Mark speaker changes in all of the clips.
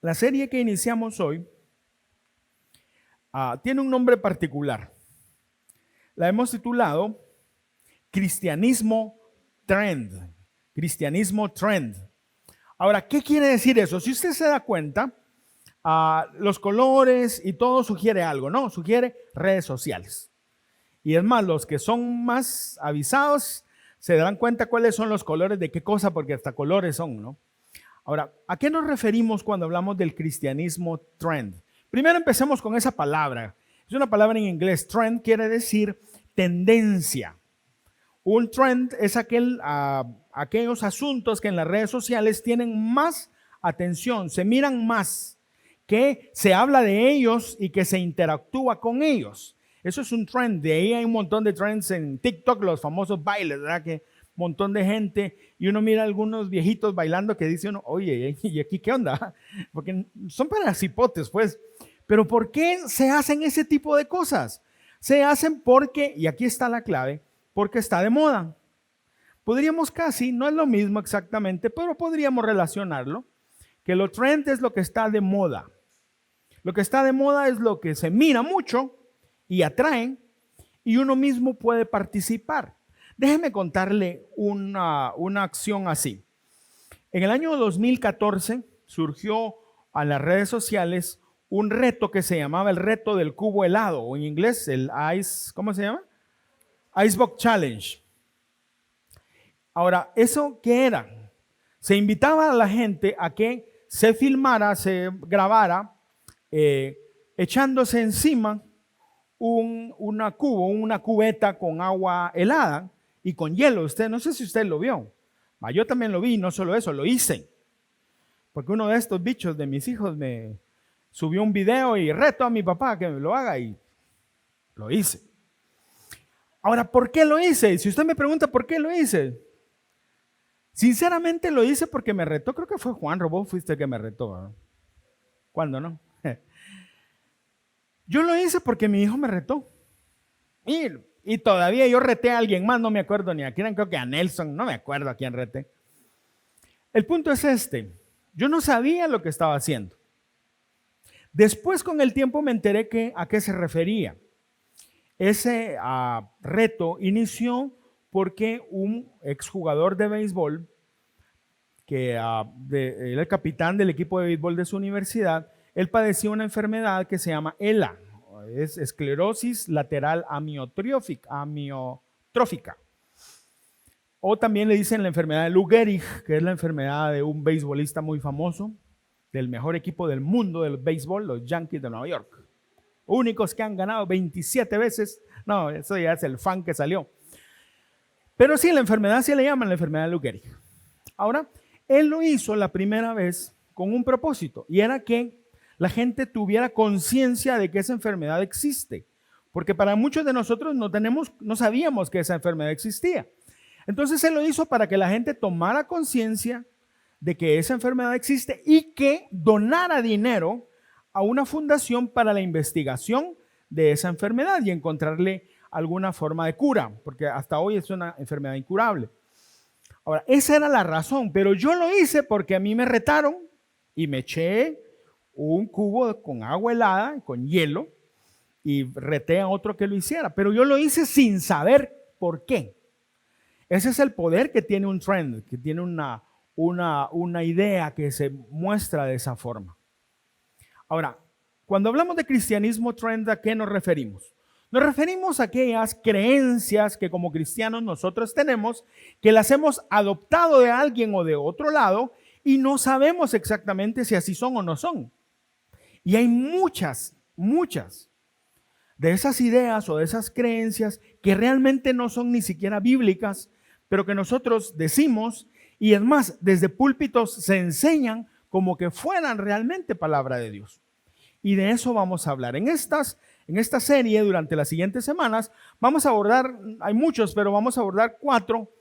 Speaker 1: La serie que iniciamos hoy tiene un nombre particular. La hemos titulado Cristianismo Trend. Cristianismo Trend. Ahora, ¿qué quiere decir eso? Si usted se da cuenta, los colores y todo sugiere algo, ¿no? Sugiere redes sociales. Y es más, los que son más avisados se darán cuenta cuáles son los colores de qué cosa, porque hasta colores son, ¿no? Ahora, ¿a qué nos referimos cuando hablamos del cristianismo trend? Primero empecemos con esa palabra. Es una palabra en inglés. Trend quiere decir tendencia. Un trend es aquellos asuntos que en las redes sociales tienen más atención, se miran más, que se habla de ellos y que se interactúa con ellos. Eso es un trend. De ahí hay un montón de trends en TikTok, los famosos bailes, ¿verdad? Que un montón de gente y uno mira a algunos viejitos bailando que dice uno, oye, ¿y aquí qué onda? Porque son para cipotes, pues. Pero ¿por qué se hacen ese tipo de cosas? Se hacen porque, y aquí está la clave, porque está de moda. Podríamos casi, no es lo mismo exactamente, pero podríamos relacionarlo, que lo trend es lo que está de moda. Lo que está de moda es lo que se mira mucho y atraen y uno mismo puede participar. Déjeme contarle una acción así. En el año 2014 surgió a las redes sociales un reto que se llamaba el reto del cubo helado, o en inglés el ice, ¿cómo se llama? Icebox Challenge. Ahora, ¿eso qué era? Se invitaba a la gente a que se filmara, se grabara, echándose encima una cubeta con agua helada y con hielo. Usted, no sé si usted lo vio. Yo también lo vi, no solo eso, lo hice. Porque uno de estos bichos de mis hijos me subió un video y reto a mi papá que me lo haga y lo hice. Ahora, ¿por qué lo hice? Si usted me pregunta por qué lo hice, sinceramente lo hice porque me retó. Creo que fue Juan, vos fuiste el que me retó, ¿no? ¿Cuándo no? Yo lo hice porque mi hijo me retó. Y todavía yo reté a alguien más, no me acuerdo ni a quién, creo que a Nelson, no me acuerdo a quién reté. El punto es este, yo no sabía lo que estaba haciendo. Después con el tiempo me enteré a qué se refería. Ese reto inició porque un exjugador de béisbol, que era el capitán del equipo de béisbol de su universidad, él padecía una enfermedad que se llama ELA, es esclerosis lateral amiotrófica. O también le dicen la enfermedad de Lou Gehrig, que es la enfermedad de un beisbolista muy famoso, del mejor equipo del mundo del béisbol, los Yankees de Nueva York. Únicos que han ganado 27 veces. No, eso ya es el fan que salió. Pero sí, la enfermedad se le llama la enfermedad de Lou Gehrig. Ahora, él lo hizo la primera vez con un propósito, y era que la gente tuviera conciencia de que esa enfermedad existe. Porque para muchos de nosotros no sabíamos que esa enfermedad existía. Entonces él lo hizo para que la gente tomara conciencia de que esa enfermedad existe y que donara dinero a una fundación para la investigación de esa enfermedad y encontrarle alguna forma de cura, porque hasta hoy es una enfermedad incurable. Ahora, esa era la razón, pero yo lo hice porque a mí me retaron y me eché un cubo con agua helada, con hielo, y reté a otro que lo hiciera, pero yo lo hice sin saber por qué. Ese es el poder que tiene un trend, que tiene una idea que se muestra de esa forma. Ahora, cuando hablamos de cristianismo trend, ¿a qué nos referimos? Nos referimos a aquellas creencias que como cristianos nosotros tenemos, que las hemos adoptado de alguien o de otro lado y no sabemos exactamente si así son o no son. Y hay muchas de esas ideas o de esas creencias que realmente no son ni siquiera bíblicas, pero que nosotros decimos, y es más, desde púlpitos se enseñan como que fueran realmente palabra de Dios. Y de eso vamos a hablar. En esta serie, durante las siguientes semanas, vamos a abordar, hay muchos, pero vamos a abordar 4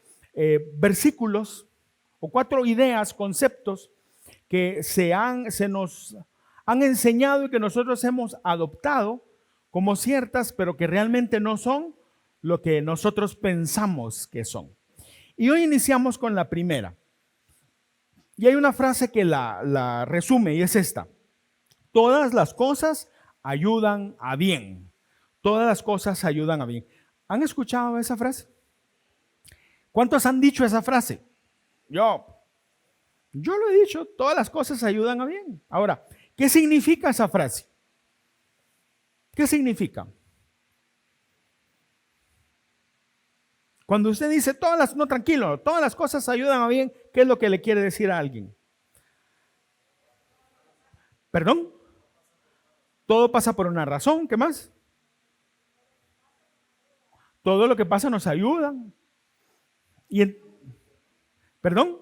Speaker 1: versículos o 4 ideas, conceptos que se nos han enseñado y que nosotros hemos adoptado como ciertas, pero que realmente no son lo que nosotros pensamos que son. Y hoy iniciamos con la primera. Y hay una frase que la resume y es esta: todas las cosas ayudan a bien. Todas las cosas ayudan a bien. ¿Han escuchado esa frase? ¿Cuántos han dicho esa frase? Yo lo he dicho, todas las cosas ayudan a bien. Ahora, ¿qué significa esa frase? ¿Qué significa? Cuando usted dice no, tranquilo, todas las cosas ayudan a bien, ¿qué es lo que le quiere decir a alguien? ¿Perdón? Todo pasa por una razón, ¿qué más? Todo lo que pasa nos ayuda. ¿Perdón?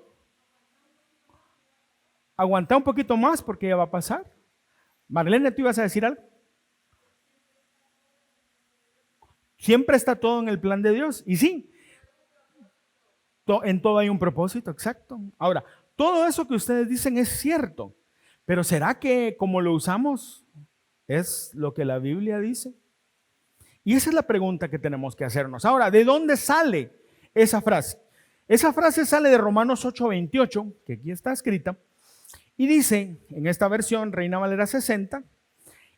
Speaker 1: Aguanta un poquito más porque ya va a pasar. Marlene, ¿tú ibas a decir algo? Siempre está todo en el plan de Dios. Y sí, en todo hay un propósito, exacto. Ahora, todo eso que ustedes dicen es cierto, pero ¿será que como lo usamos es lo que la Biblia dice? Y esa es la pregunta que tenemos que hacernos. Ahora, ¿de dónde sale esa frase? Esa frase sale de Romanos 8:28, que aquí está escrita, y dice, en esta versión, Reina Valera 60,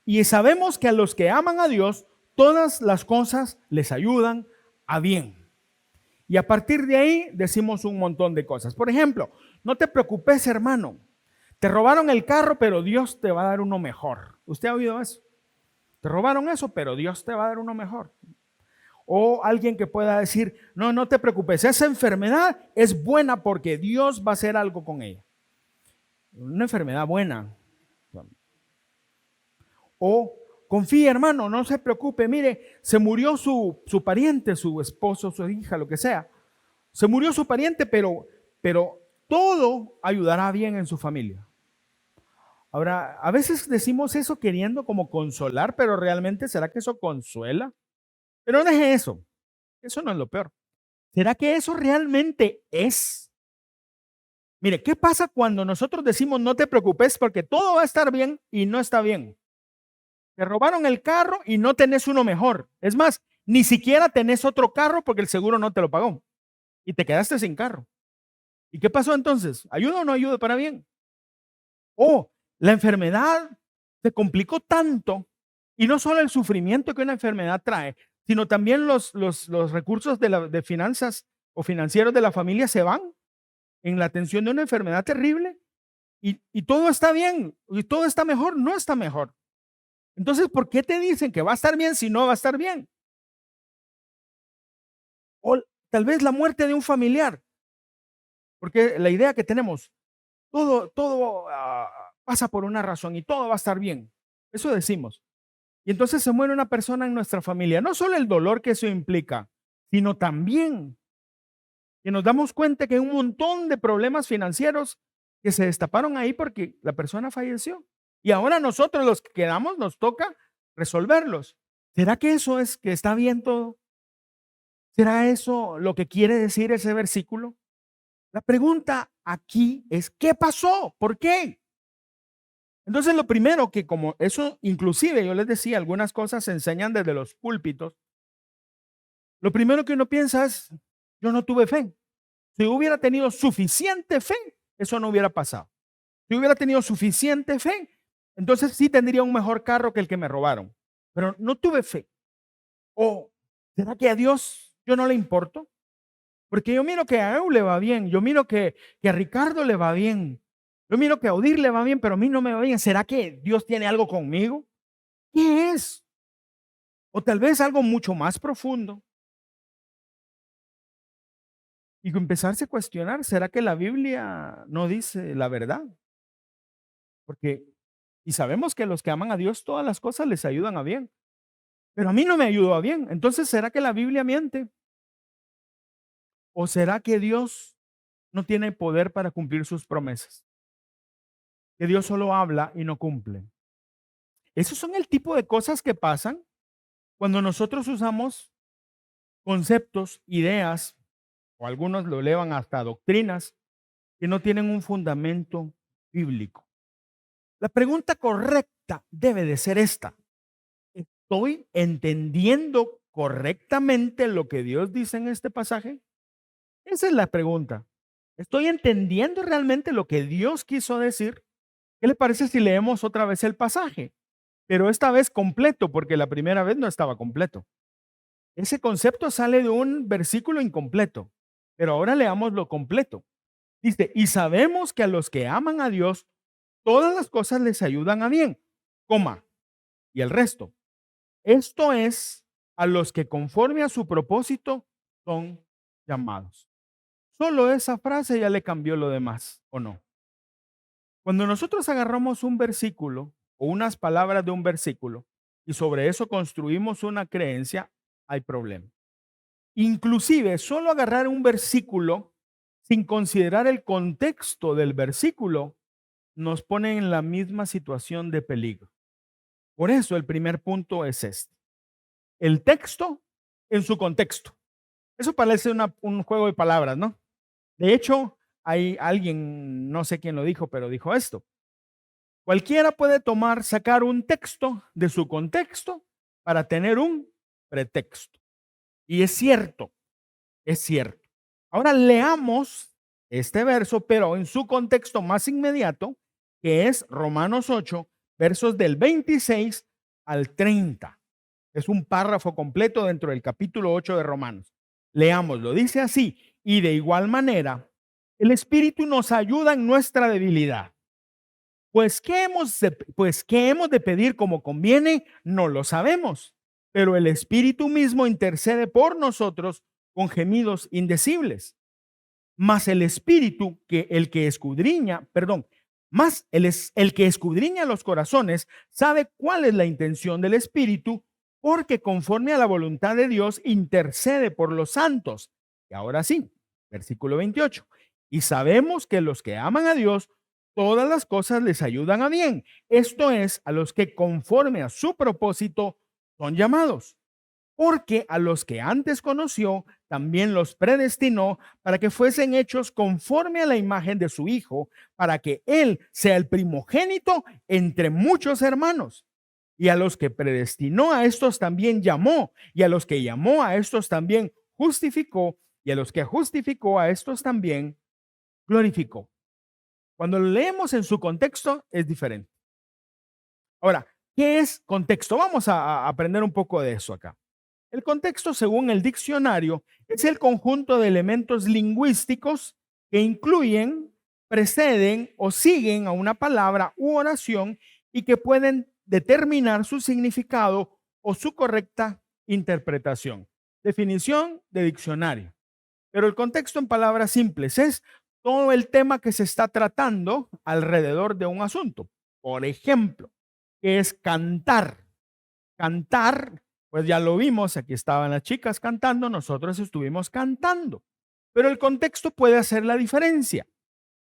Speaker 1: y sabemos que a los que aman a Dios, todas las cosas les ayudan a bien. Y a partir de ahí decimos un montón de cosas. Por ejemplo, no te preocupes, hermano. Te robaron el carro, pero Dios te va a dar uno mejor. ¿Usted ha oído eso? Te robaron eso, pero Dios te va a dar uno mejor. O alguien que pueda decir, no te preocupes, esa enfermedad es buena porque Dios va a hacer algo con ella. Una enfermedad buena. O confíe, hermano, no se preocupe, mire, se murió su pariente, su esposo, su hija, lo que sea. Se murió su pariente, pero todo ayudará bien en su familia. Ahora, a veces decimos eso queriendo como consolar, pero realmente ¿será que eso consuela? Pero no deje eso. Eso no es lo peor. ¿Será que eso realmente es? Mire, ¿qué pasa cuando nosotros decimos no te preocupes porque todo va a estar bien y no está bien? Te robaron el carro y no tenés uno mejor. Es más, ni siquiera tenés otro carro porque el seguro no te lo pagó y te quedaste sin carro. ¿Y qué pasó entonces? ¿Ayuda o no ayuda para bien? O la enfermedad se complicó tanto y no solo el sufrimiento que una enfermedad trae, sino también los recursos de finanzas o financieros de la familia se van en la atención de una enfermedad terrible y todo está bien y todo está mejor. No está mejor. Entonces, ¿por qué te dicen que va a estar bien si no va a estar bien? O tal vez la muerte de un familiar, porque la idea que tenemos, todo pasa por una razón y todo va a estar bien. Eso decimos. Y entonces se muere una persona en nuestra familia. No solo el dolor que eso implica, sino también que nos damos cuenta que hay un montón de problemas financieros que se destaparon ahí porque la persona falleció. Y ahora nosotros los que quedamos nos toca resolverlos. ¿Será que eso es que está bien todo? ¿Será eso lo que quiere decir ese versículo? La pregunta aquí es, ¿qué pasó? ¿Por qué? Entonces lo primero que como eso, inclusive yo les decía, algunas cosas se enseñan desde los púlpitos. Lo primero que uno piensa es, yo no tuve fe. Si hubiera tenido suficiente fe, eso no hubiera pasado. Si hubiera tenido suficiente fe, entonces sí tendría un mejor carro que el que me robaron. Pero no tuve fe. ¿O será que a Dios yo no le importo? Porque yo miro que a Eu le va bien, yo miro que a Ricardo le va bien, yo miro que a Odir le va bien, pero a mí no me va bien. ¿Será que Dios tiene algo conmigo? ¿Qué es? O tal vez algo mucho más profundo. Y empezarse a cuestionar, ¿será que la Biblia no dice la verdad? Porque, y sabemos que los que aman a Dios, todas las cosas les ayudan a bien. Pero a mí no me ayudó a bien. Entonces, ¿será que la Biblia miente? ¿O será que Dios no tiene poder para cumplir sus promesas? Que Dios solo habla y no cumple. Esos son el tipo de cosas que pasan cuando nosotros usamos conceptos, ideas, o algunos lo elevan hasta doctrinas, que no tienen un fundamento bíblico. La pregunta correcta debe de ser esta: ¿estoy entendiendo correctamente lo que Dios dice en este pasaje? Esa es la pregunta. ¿Estoy entendiendo realmente lo que Dios quiso decir? ¿Qué le parece si leemos otra vez el pasaje? Pero esta vez completo, porque la primera vez no estaba completo. Ese concepto sale de un versículo incompleto, pero ahora leámoslo completo. Dice, y sabemos que a los que aman a Dios, todas las cosas les ayudan a bien, coma, y el resto. Esto es, a los que conforme a su propósito son llamados. Solo esa frase ya le cambió lo demás, ¿o no? Cuando nosotros agarramos un versículo o unas palabras de un versículo y sobre eso construimos una creencia, hay problema. Inclusive, solo agarrar un versículo sin considerar el contexto del versículo nos pone en la misma situación de peligro. Por eso el primer punto es este. El texto en su contexto. Eso parece un juego de palabras, ¿no? De hecho, hay alguien, no sé quién lo dijo, pero dijo esto. Cualquiera puede sacar un texto de su contexto para tener un pretexto. Y es cierto, es cierto. Ahora leamos este verso, pero en su contexto más inmediato, que es Romanos 8, versos del 26 al 30. Es un párrafo completo dentro del capítulo 8 de Romanos. Leámoslo, dice así, y de igual manera, el Espíritu nos ayuda en nuestra debilidad. Pues ¿qué hemos de pedir como conviene? No lo sabemos, pero el Espíritu mismo intercede por nosotros con gemidos indecibles. Mas el Espíritu, el que escudriña los corazones, sabe cuál es la intención del Espíritu, porque conforme a la voluntad de Dios intercede por los santos. Y ahora sí, versículo 28. Y sabemos que los que aman a Dios, todas las cosas les ayudan a bien. Esto es, a los que conforme a su propósito son llamados. Porque a los que antes conoció, también los predestinó para que fuesen hechos conforme a la imagen de su Hijo, para que Él sea el primogénito entre muchos hermanos. Y a los que predestinó, a estos también llamó, y a los que llamó, a estos también justificó, y a los que justificó, a estos también glorificó. Cuando lo leemos en su contexto, es diferente. Ahora, ¿qué es contexto? Vamos a aprender un poco de eso acá. El contexto, según el diccionario, es el conjunto de elementos lingüísticos que incluyen, preceden o siguen a una palabra u oración y que pueden determinar su significado o su correcta interpretación. Definición de diccionario. Pero el contexto en palabras simples es todo el tema que se está tratando alrededor de un asunto. Por ejemplo, ¿qué es cantar? Cantar, pues ya lo vimos, aquí estaban las chicas cantando, nosotros estuvimos cantando. Pero el contexto puede hacer la diferencia.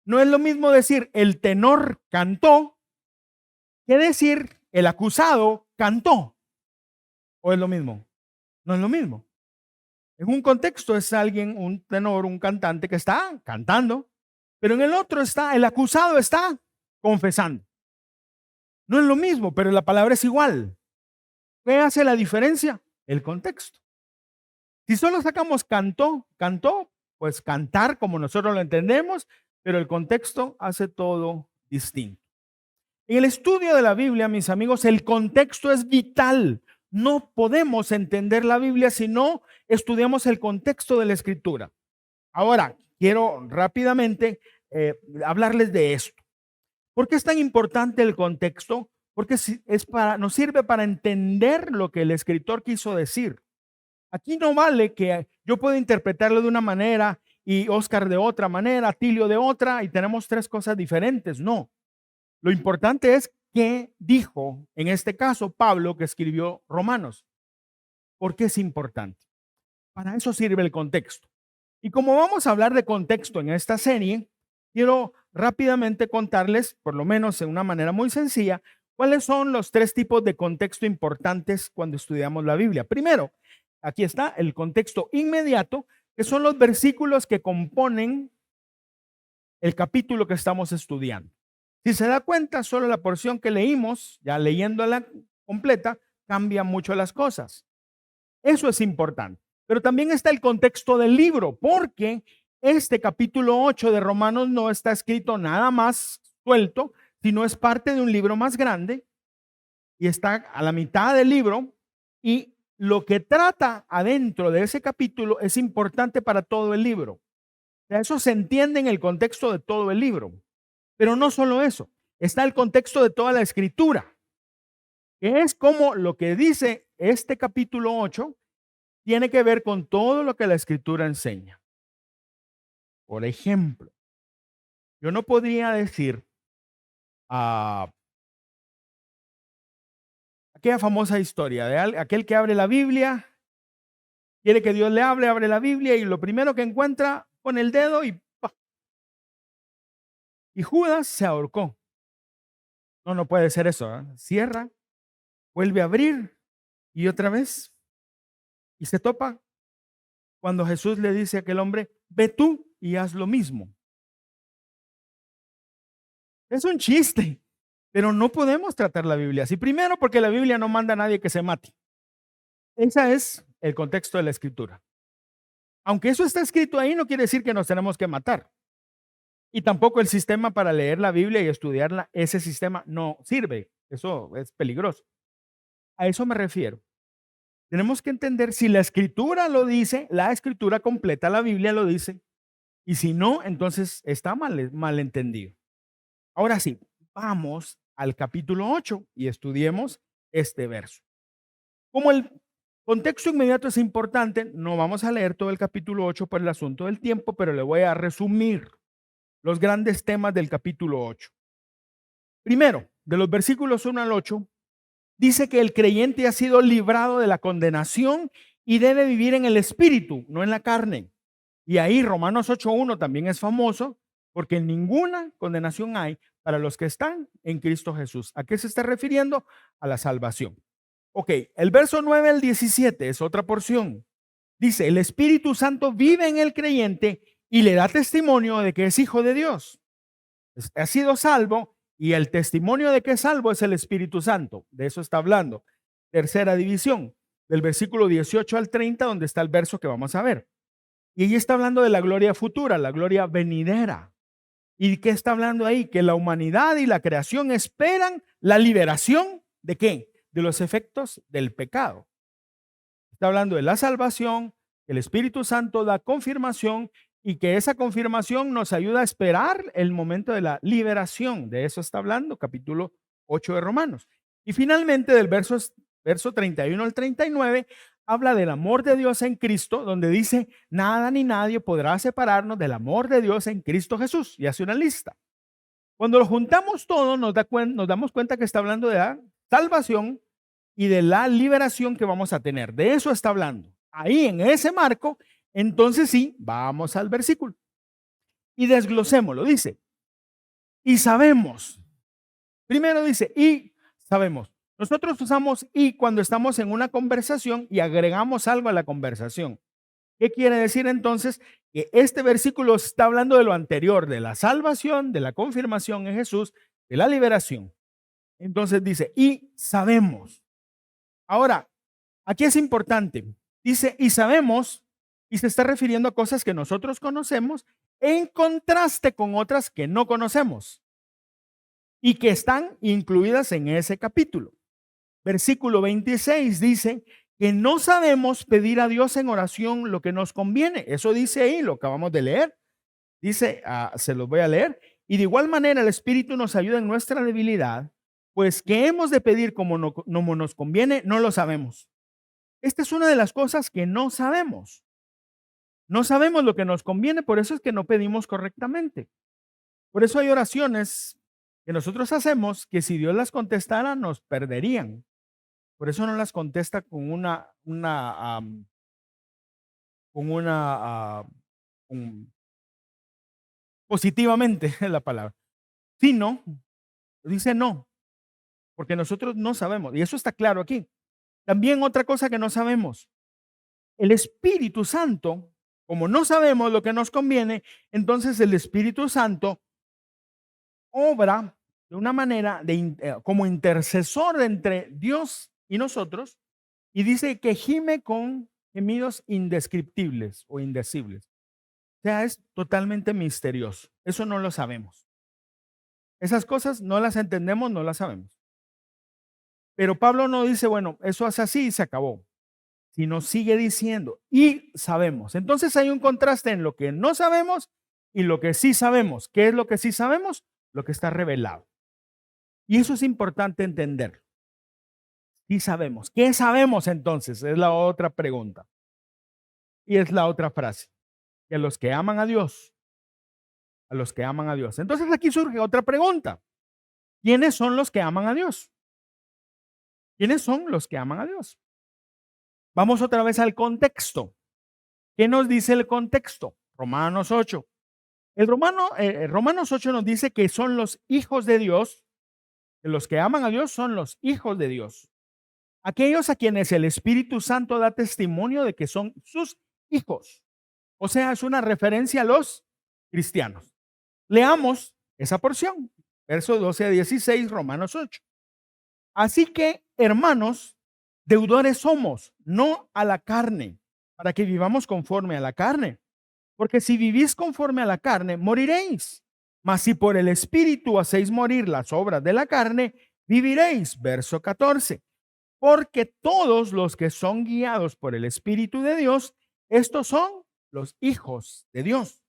Speaker 1: No es lo mismo decir el tenor cantó que decir el acusado cantó. ¿O es lo mismo? No es lo mismo. En un contexto es alguien, un tenor, un cantante que está cantando, pero en el otro está, el acusado está confesando. No es lo mismo, pero la palabra es igual. ¿Qué hace la diferencia? El contexto. Si solo sacamos cantó, pues cantar como nosotros lo entendemos, pero el contexto hace todo distinto. En el estudio de la Biblia, mis amigos, el contexto es vital. No podemos entender la Biblia si no estudiamos el contexto de la Escritura. Ahora, quiero rápidamente hablarles de esto. ¿Por qué es tan importante el contexto? Porque nos sirve para entender lo que el escritor quiso decir. Aquí no vale que yo pueda interpretarlo de una manera y Oscar de otra manera, Tilio de otra, y tenemos tres cosas diferentes. No. Lo importante es qué dijo, en este caso, Pablo, que escribió Romanos. ¿Por qué es importante? Para eso sirve el contexto. Y como vamos a hablar de contexto en esta serie, quiero rápidamente contarles, por lo menos en una manera muy sencilla, cuáles son los tres tipos de contexto importantes cuando estudiamos la Biblia. Primero, aquí está el contexto inmediato, que son los versículos que componen el capítulo que estamos estudiando. Si se da cuenta, solo la porción que leímos, ya leyéndola completa, cambia mucho las cosas. Eso es importante. Pero también está el contexto del libro, porque este capítulo 8 de Romanos no está escrito nada más suelto, sino es parte de un libro más grande y está a la mitad del libro, y lo que trata adentro de ese capítulo es importante para todo el libro. O sea, eso se entiende en el contexto de todo el libro. Pero no solo eso, está el contexto de toda la escritura, que es como lo que dice este capítulo 8 tiene que ver con todo lo que la escritura enseña. Por ejemplo, yo no podría decir aquella famosa historia de aquel que abre la Biblia, quiere que Dios le hable, abre la Biblia y lo primero que encuentra pone el dedo y ¡pah! Y Judas se ahorcó. No, no puede ser eso, ¿eh? Cierra, vuelve a abrir y otra vez y se topa cuando Jesús le dice a aquel hombre, ve tú y haz lo mismo. Es un chiste, pero no podemos tratar la Biblia así. Primero, porque la Biblia no manda a nadie que se mate. Ese es el contexto de la escritura. Aunque eso está escrito ahí, no quiere decir que nos tenemos que matar. Y tampoco el sistema para leer la Biblia y estudiarla, ese sistema no sirve. Eso es peligroso. A eso me refiero. Tenemos que entender si la escritura lo dice, la escritura completa, la Biblia lo dice, y si no, entonces está mal entendido. Ahora sí, vamos al capítulo 8 y estudiemos este verso. Como el contexto inmediato es importante, no vamos a leer todo el capítulo 8 por el asunto del tiempo, pero le voy a resumir los grandes temas del capítulo 8. Primero, de los versículos 1 al 8, dice que el creyente ha sido librado de la condenación y debe vivir en el espíritu, no en la carne. Y ahí Romanos 8:1 también es famoso, porque ninguna condenación hay para los que están en Cristo Jesús. ¿A qué se está refiriendo? A la salvación. Ok, el verso 9 al 17 es otra porción. Dice, el Espíritu Santo vive en el creyente y le da testimonio de que es hijo de Dios. Ha sido salvo y el testimonio de que es salvo es el Espíritu Santo. De eso está hablando. Tercera división, del versículo 18 al 30, donde está el verso que vamos a ver. Y ella está hablando de la gloria futura, la gloria venidera. ¿Y qué está hablando ahí? Que la humanidad y la creación esperan la liberación ¿de qué? De los efectos del pecado. Está hablando de la salvación, el Espíritu Santo da confirmación y que esa confirmación nos ayuda a esperar el momento de la liberación. De eso está hablando capítulo 8 de Romanos. Y finalmente del verso 31 al 39 habla del amor de Dios en Cristo, donde dice, nada ni nadie podrá separarnos del amor de Dios en Cristo Jesús. Y hace una lista. Cuando lo juntamos todo, nos damos cuenta que está hablando de la salvación y de la liberación que vamos a tener. De eso está hablando. Ahí en ese marco, entonces sí, vamos al versículo. Y desglosémoslo, dice. Y sabemos. Primero dice, y sabemos. Nosotros usamos y cuando estamos en una conversación y agregamos algo a la conversación. ¿Qué quiere decir entonces? Que este versículo está hablando de lo anterior, de la salvación, de la confirmación en Jesús, de la liberación. Entonces dice, y sabemos. Ahora, aquí es importante. Dice, y sabemos, y se está refiriendo a cosas que nosotros conocemos en contraste con otras que no conocemos y que están incluidas en ese capítulo. Versículo 26 dice que no sabemos pedir a Dios en oración lo que nos conviene. Eso dice ahí, lo acabamos de leer. Dice, se los voy a leer. Y de igual manera el Espíritu nos ayuda en nuestra debilidad, pues que hemos de pedir como nos conviene, no lo sabemos. Esta es una de las cosas que no sabemos. No sabemos lo que nos conviene, por eso es que no pedimos correctamente. Por eso hay oraciones que nosotros hacemos que si Dios las contestara nos perderían. Por eso no las contesta con positivamente es la palabra, sino dice no, porque nosotros no sabemos. Y eso está claro aquí. También otra cosa que no sabemos, el Espíritu Santo, como no sabemos lo que nos conviene, entonces el Espíritu Santo obra de una manera como intercesor entre Dios y nosotros, y dice que gime con gemidos indescriptibles o indecibles. O sea, es totalmente misterioso. Eso no lo sabemos. Esas cosas no las entendemos, no las sabemos. Pero Pablo no dice, bueno, eso hace así y se acabó, sino sigue diciendo, y sabemos. Entonces hay un contraste en lo que no sabemos y lo que sí sabemos. ¿Qué es lo que sí sabemos? Lo que está revelado. Y eso es importante entender. Sí sabemos. ¿Qué sabemos entonces? Es la otra pregunta. Y es la otra frase. Que los que aman a Dios, a los que aman a Dios. Entonces aquí surge otra pregunta. ¿Quiénes son los que aman a Dios? ¿Quiénes son los que aman a Dios? Vamos otra vez al contexto. ¿Qué nos dice el contexto? Romanos 8. Romanos 8 nos dice que son los hijos de Dios, que los que aman a Dios son los hijos de Dios. Aquellos a quienes el Espíritu Santo da testimonio de que son sus hijos. O sea, es una referencia a los cristianos. Leamos esa porción, versos 12 a 16, Romanos 8. Así que, hermanos, deudores somos, no a la carne, para que vivamos conforme a la carne. Porque si vivís conforme a la carne, moriréis. Mas si por el Espíritu hacéis morir las obras de la carne, viviréis. Verso 14. Porque todos los que son guiados por el Espíritu de Dios, estos son los hijos de Dios.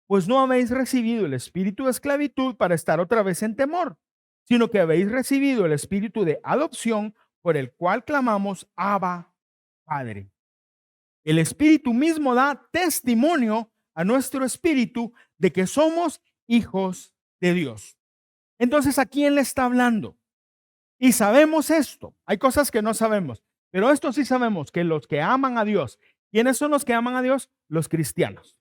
Speaker 1: Pues no habéis recibido el espíritu de esclavitud para estar otra vez en temor, sino que habéis recibido el espíritu de adopción por el cual clamamos, Abba, Padre. El Espíritu mismo da testimonio a nuestro espíritu de que somos hijos de Dios. Entonces, ¿a quién le está hablando? Y sabemos esto. Hay cosas que no sabemos, pero esto sí sabemos, que los que aman a Dios. ¿Quiénes son los que aman a Dios? Los cristianos.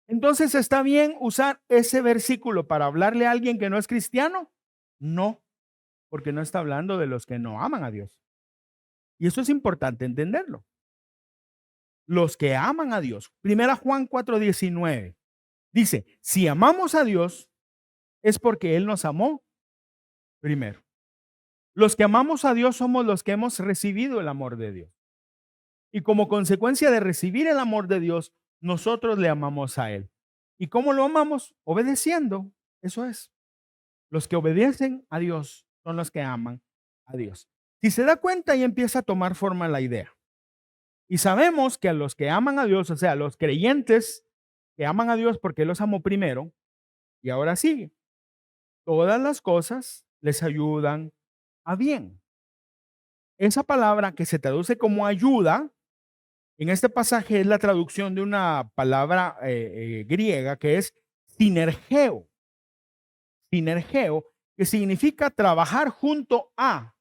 Speaker 1: Entonces, ¿está bien usar ese versículo para hablarle a alguien que no es cristiano? No, porque no está hablando de los que no aman a Dios. Y eso es importante entenderlo. Los que aman a Dios. Primera Juan 4:19 dice, si amamos a Dios es porque Él nos amó primero. Los que amamos a Dios somos los que hemos recibido el amor de Dios. Y como consecuencia de recibir el amor de Dios, nosotros le amamos a Él. ¿Y cómo lo amamos? Obedeciendo. Eso es. Los que obedecen a Dios son los que aman a Dios. Si se da cuenta, y empieza a tomar forma la idea. Y sabemos que a los que aman a Dios, o sea, los creyentes que aman a Dios porque Él los amó primero, y ahora sigue, todas las cosas les ayudan a bien. Esa palabra que se traduce como ayuda, en este pasaje es la traducción de una palabra griega que es sinergeo. Sinergeo, que significa trabajar junto a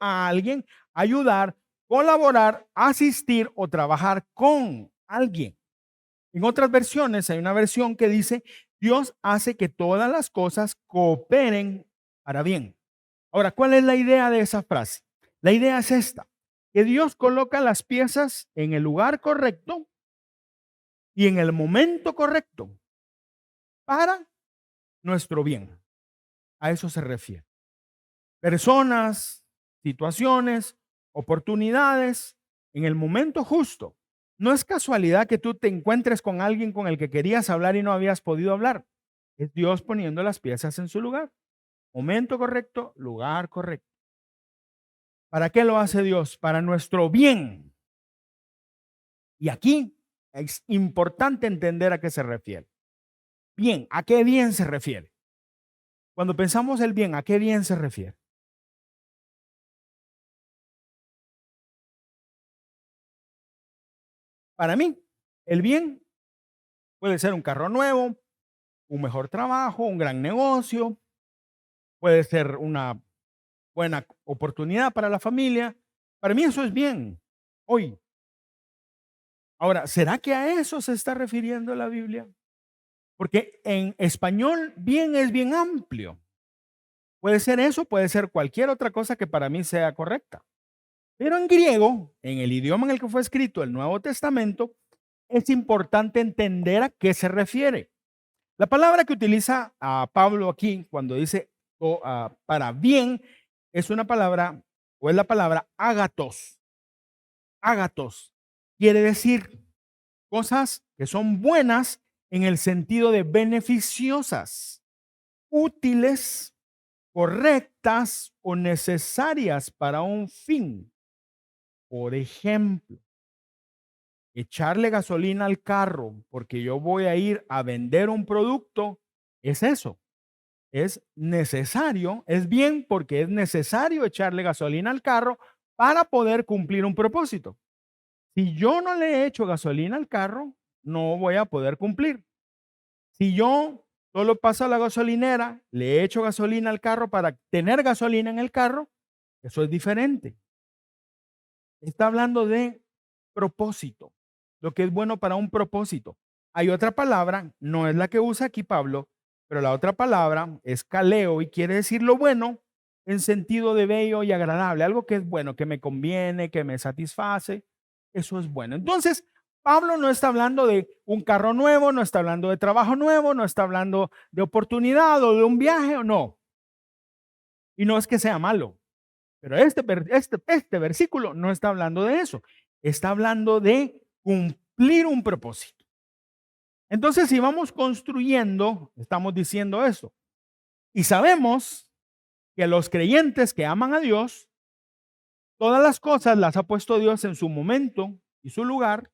Speaker 1: alguien, ayudar, colaborar, asistir o trabajar con alguien. En otras versiones hay una versión que dice, Dios hace que todas las cosas cooperen para bien. Ahora, ¿cuál es la idea de esa frase? La idea es esta, que Dios coloca las piezas en el lugar correcto y en el momento correcto para nuestro bien. A eso se refiere. Personas, situaciones, oportunidades, en el momento justo. No es casualidad que tú te encuentres con alguien con el que querías hablar y no habías podido hablar. Es Dios poniendo las piezas en su lugar. Momento correcto, lugar correcto. ¿Para qué lo hace Dios? Para nuestro bien. Y aquí es importante entender a qué se refiere. Bien, ¿a qué bien se refiere? Cuando pensamos el bien, ¿a qué bien se refiere? Para mí, el bien puede ser un carro nuevo, un mejor trabajo, un gran negocio, puede ser una buena oportunidad para la familia. Para mí eso es bien, hoy. Ahora, ¿será que a eso se está refiriendo la Biblia? Porque en español bien es bien amplio. Puede ser eso, puede ser cualquier otra cosa que para mí sea correcta. Pero en griego, en el idioma en el que fue escrito el Nuevo Testamento, es importante entender a qué se refiere. La palabra que utiliza a Pablo aquí cuando dice para bien es una palabra o es la palabra ágatos. Ágatos quiere decir cosas que son buenas en el sentido de beneficiosas, útiles, correctas o necesarias para un fin. Por ejemplo, echarle gasolina al carro porque yo voy a ir a vender un producto, es eso. Es necesario, es bien porque es necesario echarle gasolina al carro para poder cumplir un propósito. Si yo no le echo gasolina al carro, no voy a poder cumplir. Si yo solo paso a la gasolinera, le echo gasolina al carro para tener gasolina en el carro, eso es diferente. Está hablando de propósito, lo que es bueno para un propósito. Hay otra palabra, no es la que usa aquí Pablo, pero la otra palabra es caleo y quiere decir lo bueno en sentido de bello y agradable, algo que es bueno, que me conviene, que me satisface, eso es bueno. Entonces, Pablo no está hablando de un carro nuevo, no está hablando de trabajo nuevo, no está hablando de oportunidad o de un viaje, o no. Y no es que sea malo, pero este versículo no está hablando de eso. Está hablando de cumplir un propósito. Entonces, si vamos construyendo, estamos diciendo eso. Y sabemos que los creyentes que aman a Dios, todas las cosas las ha puesto Dios en su momento y su lugar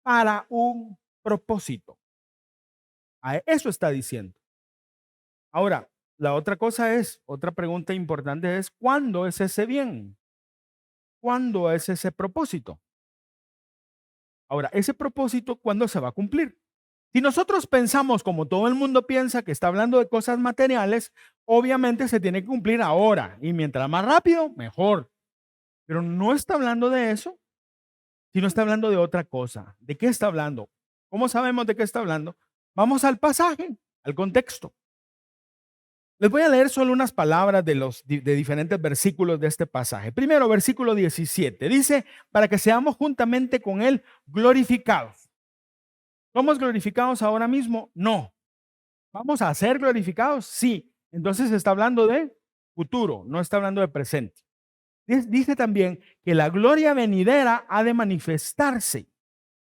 Speaker 1: para un propósito. Eso está diciendo. Ahora, la otra cosa es, otra pregunta importante es, ¿cuándo es ese bien? ¿Cuándo es ese propósito? Ahora, ese propósito, ¿cuándo se va a cumplir? Si nosotros pensamos como todo el mundo piensa que está hablando de cosas materiales, obviamente se tiene que cumplir ahora y mientras más rápido, mejor. Pero no está hablando de eso, sino está hablando de otra cosa. ¿De qué está hablando? ¿Cómo sabemos de qué está hablando? Vamos al pasaje, al contexto. Les voy a leer solo unas palabras de diferentes versículos de este pasaje. Primero, versículo 17. Dice, para que seamos juntamente con Él glorificados. ¿Somos glorificados ahora mismo? No. ¿Vamos a ser glorificados? Sí. Entonces está hablando de futuro, no está hablando de presente. Dice también que la gloria venidera ha de manifestarse.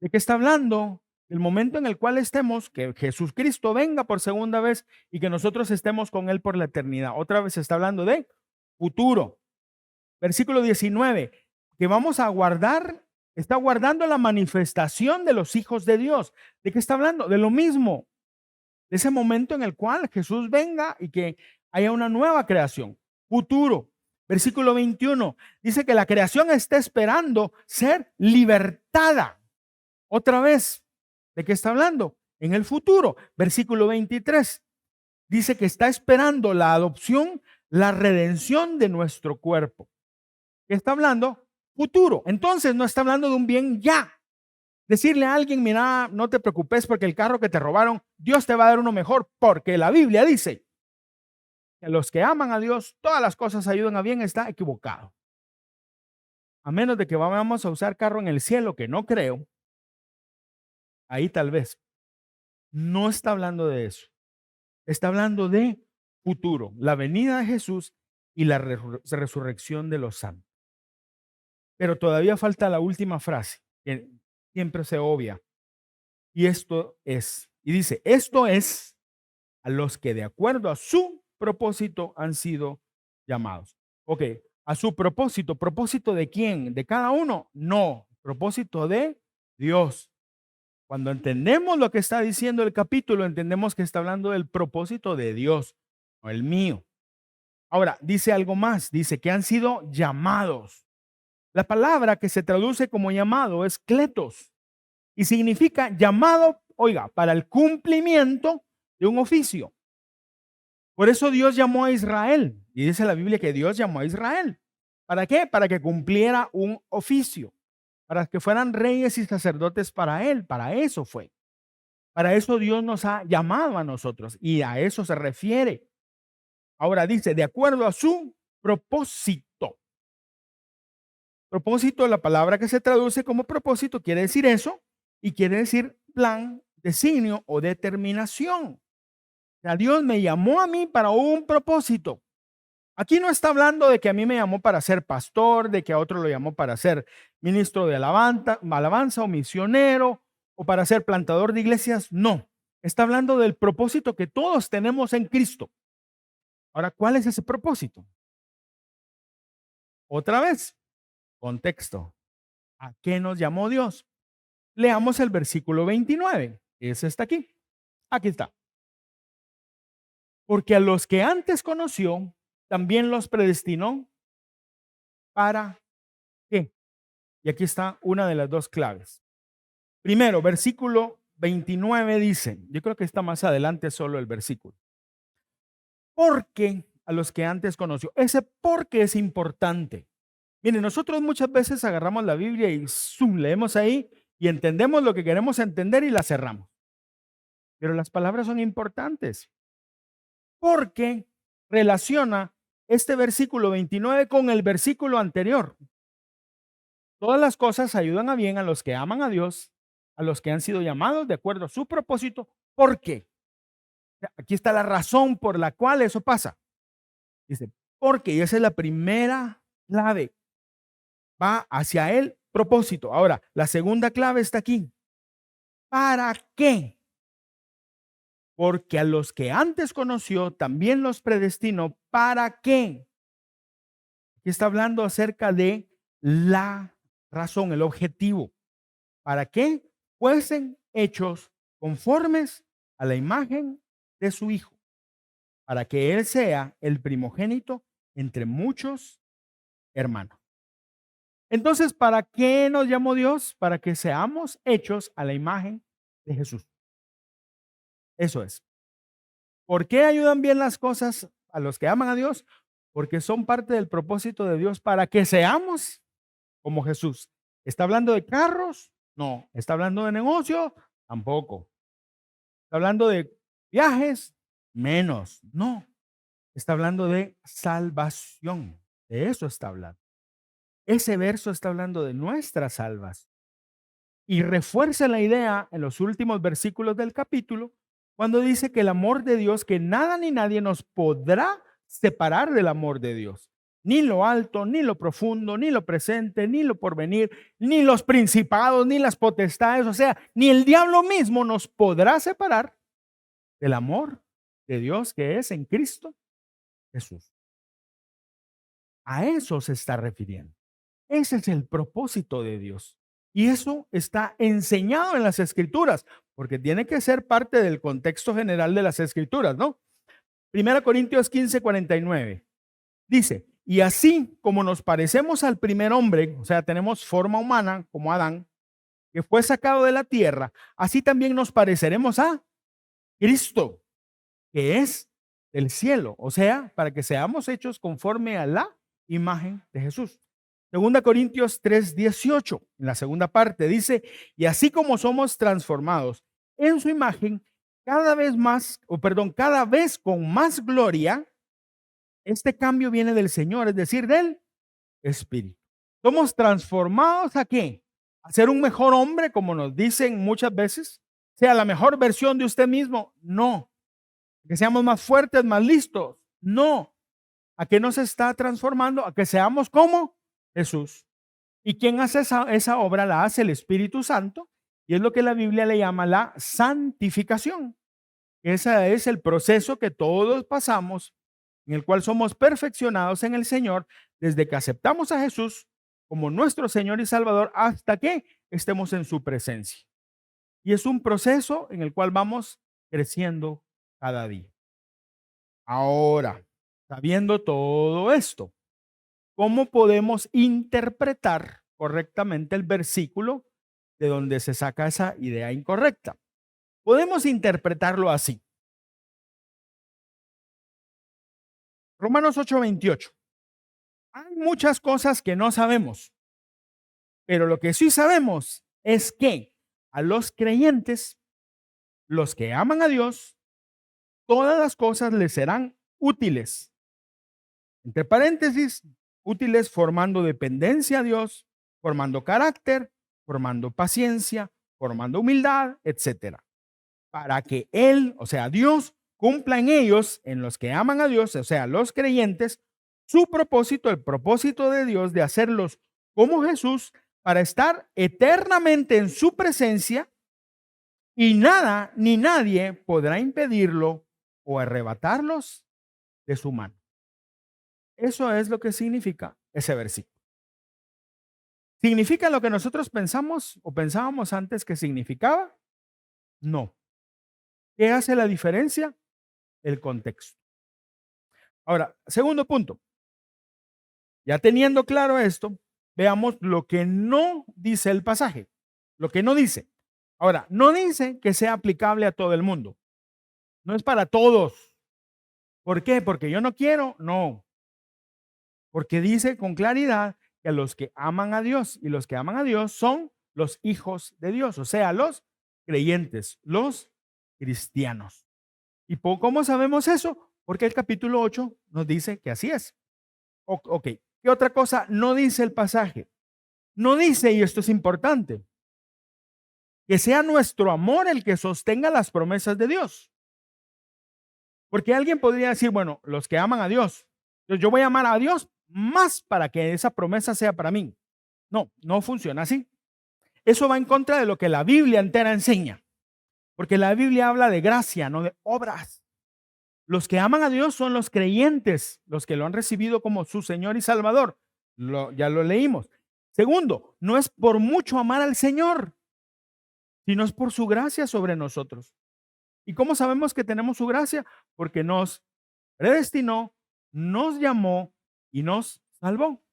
Speaker 1: ¿De qué está hablando? El momento en el cual estemos, que Jesús Cristo venga por segunda vez y que nosotros estemos con Él por la eternidad. Otra vez está hablando de futuro. Versículo 19, que vamos a guardar, está guardando la manifestación de los hijos de Dios. ¿De qué está hablando? De lo mismo, de ese momento en el cual Jesús venga y que haya una nueva creación. Futuro. Versículo 21, dice que la creación está esperando ser libertada. Otra vez, ¿de qué está hablando? En el futuro. Versículo 23, dice que está esperando la adopción, la redención de nuestro cuerpo. ¿Qué está hablando? Futuro. Entonces no está hablando de un bien ya. Decirle a alguien, mira, no te preocupes porque el carro que te robaron, Dios te va a dar uno mejor, porque la Biblia dice que a los que aman a Dios, todas las cosas ayudan a bien, está equivocado. A menos de que vamos a usar carro en el cielo, que no creo, ahí tal vez. No está hablando de eso. Está hablando de futuro, la venida de Jesús y la resurrección de los santos. Pero todavía falta la última frase, que siempre se obvia. Y dice, esto es a los que de acuerdo a su propósito han sido llamados. Ok, a su propósito. ¿Propósito de quién? ¿De cada uno? No, propósito de Dios. Cuando entendemos lo que está diciendo el capítulo, entendemos que está hablando del propósito de Dios, no el mío. Ahora, dice algo más, dice que han sido llamados. La palabra que se traduce como llamado es kletos y significa llamado, oiga, para el cumplimiento de un oficio. Por eso Dios llamó a Israel, y dice la Biblia que Dios llamó a Israel. ¿Para qué? Para que cumpliera un oficio, para que fueran reyes y sacerdotes para Él, para eso fue. Para eso Dios nos ha llamado a nosotros y a eso se refiere. Ahora dice, de acuerdo a su propósito. Propósito, la palabra que se traduce como propósito quiere decir eso y quiere decir plan, designio o determinación. O sea, Dios me llamó a mí para un propósito. Aquí no está hablando de que a mí me llamó para ser pastor, de que a otro lo llamó para ser ministro de alabanza o misionero o para ser plantador de iglesias, no. Está hablando del propósito que todos tenemos en Cristo. Ahora, ¿cuál es ese propósito? Otra vez, contexto. ¿A qué nos llamó Dios? Leamos el versículo 29. Ese está aquí. Aquí está. Porque a los que antes conoció, también los predestinó. ¿Para qué? Y aquí está una de las dos claves. Primero, versículo 29 dice, yo creo que está más adelante solo el versículo. Porque a los que antes conoció. Ese porque es importante. Miren, nosotros muchas veces agarramos la Biblia y zoom, leemos ahí y entendemos lo que queremos entender y la cerramos. Pero las palabras son importantes porque relaciona este versículo 29 con el versículo anterior. Todas las cosas ayudan a bien a los que aman a Dios, a los que han sido llamados de acuerdo a su propósito. ¿Por qué? Aquí está la razón por la cual eso pasa. Dice, porque, y esa es la primera clave. Va hacia el propósito. Ahora, la segunda clave está aquí. ¿Para qué? Porque a los que antes conoció, también los predestinó. ¿Para qué? Aquí está hablando acerca de la razón, el objetivo. ¿Para qué? Fuesen hechos conformes a la imagen de su Hijo, para que Él sea el primogénito entre muchos hermanos. Entonces, ¿para qué nos llamó Dios? Para que seamos hechos a la imagen de Jesús. Eso es. ¿Por qué ayudan bien las cosas a los que aman a Dios? Porque son parte del propósito de Dios para que seamos como Jesús. ¿Está hablando de carros? No. ¿Está hablando de negocio? Tampoco. ¿Está hablando de viajes? Menos. No. Está hablando de salvación. De eso está hablando. Ese verso está hablando de nuestra salvación. Y refuerza la idea en los últimos versículos del capítulo, cuando dice que el amor de Dios, que nada ni nadie nos podrá separar del amor de Dios. Ni lo alto, ni lo profundo, ni lo presente, ni lo porvenir, ni los principados, ni las potestades, o sea, ni el diablo mismo nos podrá separar del amor de Dios que es en Cristo Jesús. A eso se está refiriendo. Ese es el propósito de Dios. Y eso está enseñado en las Escrituras, porque tiene que ser parte del contexto general de las Escrituras, ¿no? 1 Corintios 15:49 dice, y así como nos parecemos al primer hombre, o sea, tenemos forma humana como Adán, que fue sacado de la tierra, así también nos pareceremos a Cristo, que es del cielo, o sea, para que seamos hechos conforme a la imagen de Jesús. 2 Corintios 3:18, en la segunda parte, dice, y así como somos transformados en su imagen, cada vez con más gloria, este cambio viene del Señor, es decir, del Espíritu. Somos transformados ¿a qué? A ser un mejor hombre, como nos dicen muchas veces, sea la mejor versión de usted mismo. No. Que seamos más fuertes, más listos. No. ¿A qué nos está transformando? A que seamos como Jesús. ¿Y quién hace esa obra? La hace el Espíritu Santo, y es lo que la Biblia le llama la santificación. Ese es el proceso que todos pasamos, en el cual somos perfeccionados en el Señor desde que aceptamos a Jesús como nuestro Señor y Salvador hasta que estemos en su presencia. Y es un proceso en el cual vamos creciendo cada día. Ahora, sabiendo todo esto, ¿cómo podemos interpretar correctamente el versículo de donde se saca esa idea incorrecta? Podemos interpretarlo así. Romanos 8:28. Hay muchas cosas que no sabemos, pero lo que sí sabemos es que a los creyentes, los que aman a Dios, todas las cosas les serán útiles. Entre paréntesis, útiles formando dependencia a Dios, formando carácter, formando paciencia, formando humildad, etcétera. Para que Él, o sea, Dios, cumpla en ellos, en los que aman a Dios, o sea, los creyentes, su propósito, el propósito de Dios de hacerlos como Jesús, para estar eternamente en su presencia y nada ni nadie podrá impedirlo o arrebatarlos de su mano. Eso es lo que significa ese versículo. ¿Significa lo que nosotros pensamos o pensábamos antes que significaba? No. ¿Qué hace la diferencia? El contexto. Ahora, segundo punto. Ya teniendo claro esto, veamos lo que no dice el pasaje. Lo que no dice. Ahora, no dice que sea aplicable a todo el mundo. No es para todos. ¿Por qué? Porque yo no quiero. No. Porque dice con claridad que los que aman a Dios y los que aman a Dios son los hijos de Dios, o sea, los creyentes, los cristianos. ¿Y cómo sabemos eso? Porque el capítulo 8 nos dice que así es. Ok, ¿qué otra cosa no dice el pasaje? No dice, y esto es importante, que sea nuestro amor el que sostenga las promesas de Dios. Porque alguien podría decir, bueno, los que aman a Dios, yo voy a amar a Dios más para que esa promesa sea para mí. No, no funciona así. Eso va en contra de lo que la Biblia entera enseña. Porque la Biblia habla de gracia, no de obras. Los que aman a Dios son los creyentes, los que lo han recibido como su Señor y Salvador. Ya lo leímos. Segundo, no es por mucho amar al Señor, sino es por su gracia sobre nosotros. ¿Y cómo sabemos que tenemos su gracia? Porque nos predestinó, nos llamó y nos salvó.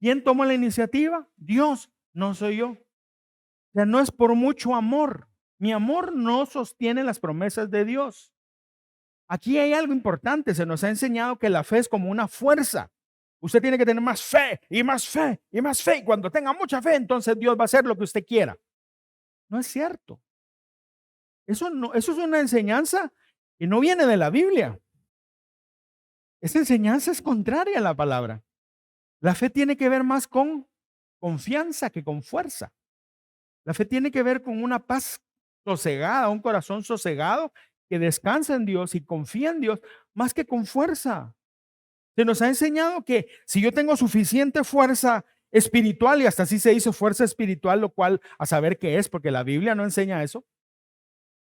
Speaker 1: ¿Quién tomó la iniciativa? Dios, no soy yo. O sea, no es por mucho amor. Mi amor no sostiene las promesas de Dios. Aquí hay algo importante. Se nos ha enseñado que la fe es como una fuerza. Usted tiene que tener más fe y más fe y más fe. Y cuando tenga mucha fe, entonces Dios va a hacer lo que usted quiera. No es cierto. Eso es una enseñanza que no viene de la Biblia. Esa enseñanza es contraria a la palabra. La fe tiene que ver más con confianza que con fuerza. La fe tiene que ver con una paz sosegada, un corazón sosegado que descansa en Dios y confía en Dios más que con fuerza. Se nos ha enseñado que si yo tengo suficiente fuerza espiritual, y hasta así se dice fuerza espiritual, lo cual a saber qué es, porque la Biblia no enseña eso.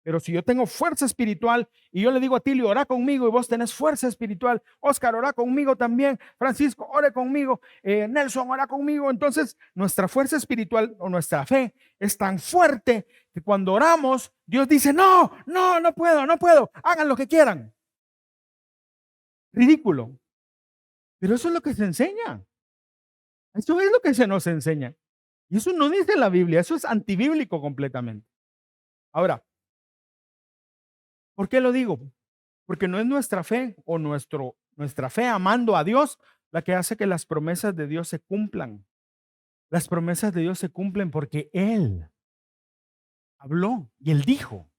Speaker 1: Pero si yo tengo fuerza espiritual y yo le digo a Tilio, ora conmigo y vos tenés fuerza espiritual, Oscar, ora conmigo también, Francisco, ore conmigo, Nelson, ora conmigo. Entonces, nuestra fuerza espiritual o nuestra fe es tan fuerte que cuando oramos, Dios dice, no puedo, hagan lo que quieran. Ridículo. Pero eso es lo que se enseña. Eso es lo que se nos enseña. Y eso no dice la Biblia, eso es antibíblico completamente. Ahora, ¿por qué lo digo? Porque no es nuestra fe o nuestra fe amando a Dios la que hace que las promesas de Dios se cumplan. Las promesas de Dios se cumplen porque Él habló y Él dijo.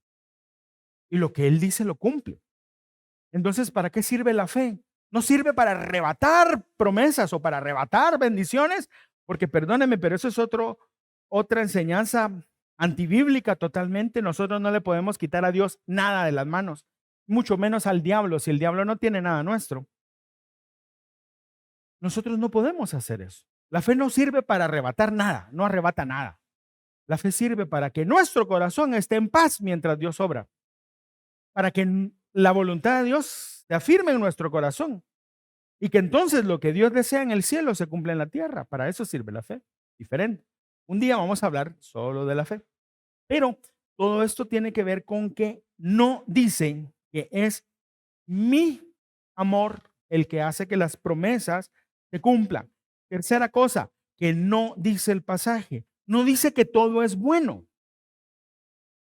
Speaker 1: Y lo que Él dice lo cumple. Entonces, ¿para qué sirve la fe? No sirve para arrebatar promesas o para arrebatar bendiciones, porque perdónenme, pero eso es otra enseñanza antibíblica totalmente. Nosotros no le podemos quitar a Dios nada de las manos, mucho menos al diablo, si el diablo no tiene nada nuestro. Nosotros no podemos hacer eso. La fe no sirve para arrebatar nada, no arrebata nada. La fe sirve para que nuestro corazón esté en paz mientras Dios obra, para que la voluntad de Dios se afirme en nuestro corazón y que entonces lo que Dios desea en el cielo se cumpla en la tierra. Para eso sirve la fe, diferente. Un día vamos a hablar solo de la fe, pero todo esto tiene que ver con que no dicen que es mi amor el que hace que las promesas se cumplan. Tercera cosa, que no dice el pasaje, no dice que todo es bueno.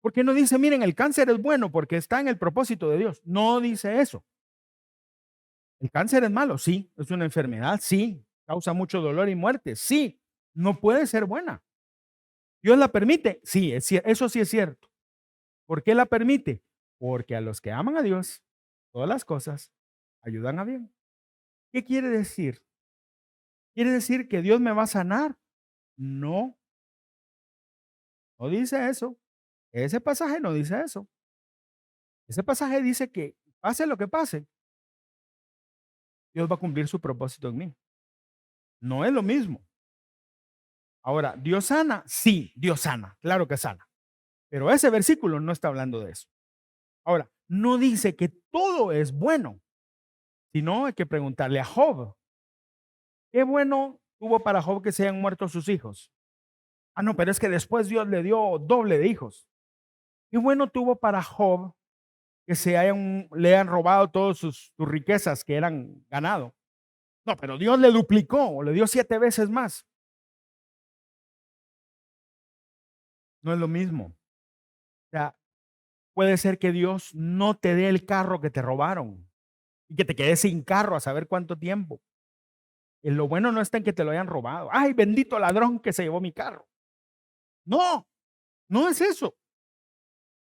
Speaker 1: ¿Por qué no dice, miren, el cáncer es bueno porque está en el propósito de Dios? No dice eso. ¿El cáncer es malo? Sí. ¿Es una enfermedad? Sí. ¿Causa mucho dolor y muerte? Sí. No puede ser buena. ¿Dios la permite? Sí, eso sí es cierto. ¿Por qué la permite? Porque a los que aman a Dios, todas las cosas ayudan a bien. ¿Qué quiere decir? ¿Quiere decir que Dios me va a sanar? No, no dice eso. Ese pasaje no dice eso. Ese pasaje dice que pase lo que pase, Dios va a cumplir su propósito en mí. No es lo mismo. Ahora, ¿Dios sana? Sí, Dios sana. Claro que sana. Pero ese versículo no está hablando de eso. Ahora, no dice que todo es bueno, sino hay que preguntarle a Job. ¿Qué bueno tuvo para Job que se hayan muerto sus hijos? Ah, no, pero es que después Dios le dio doble de hijos. ¿Qué bueno tuvo para Job que le hayan robado todas sus riquezas que eran ganado? No, pero Dios le duplicó, o le dio 7 veces más. No es lo mismo. O sea, puede ser que Dios no te dé el carro que te robaron y que te quedes sin carro a saber cuánto tiempo. Lo bueno no está en que te lo hayan robado. Ay, bendito ladrón que se llevó mi carro. No, no es eso.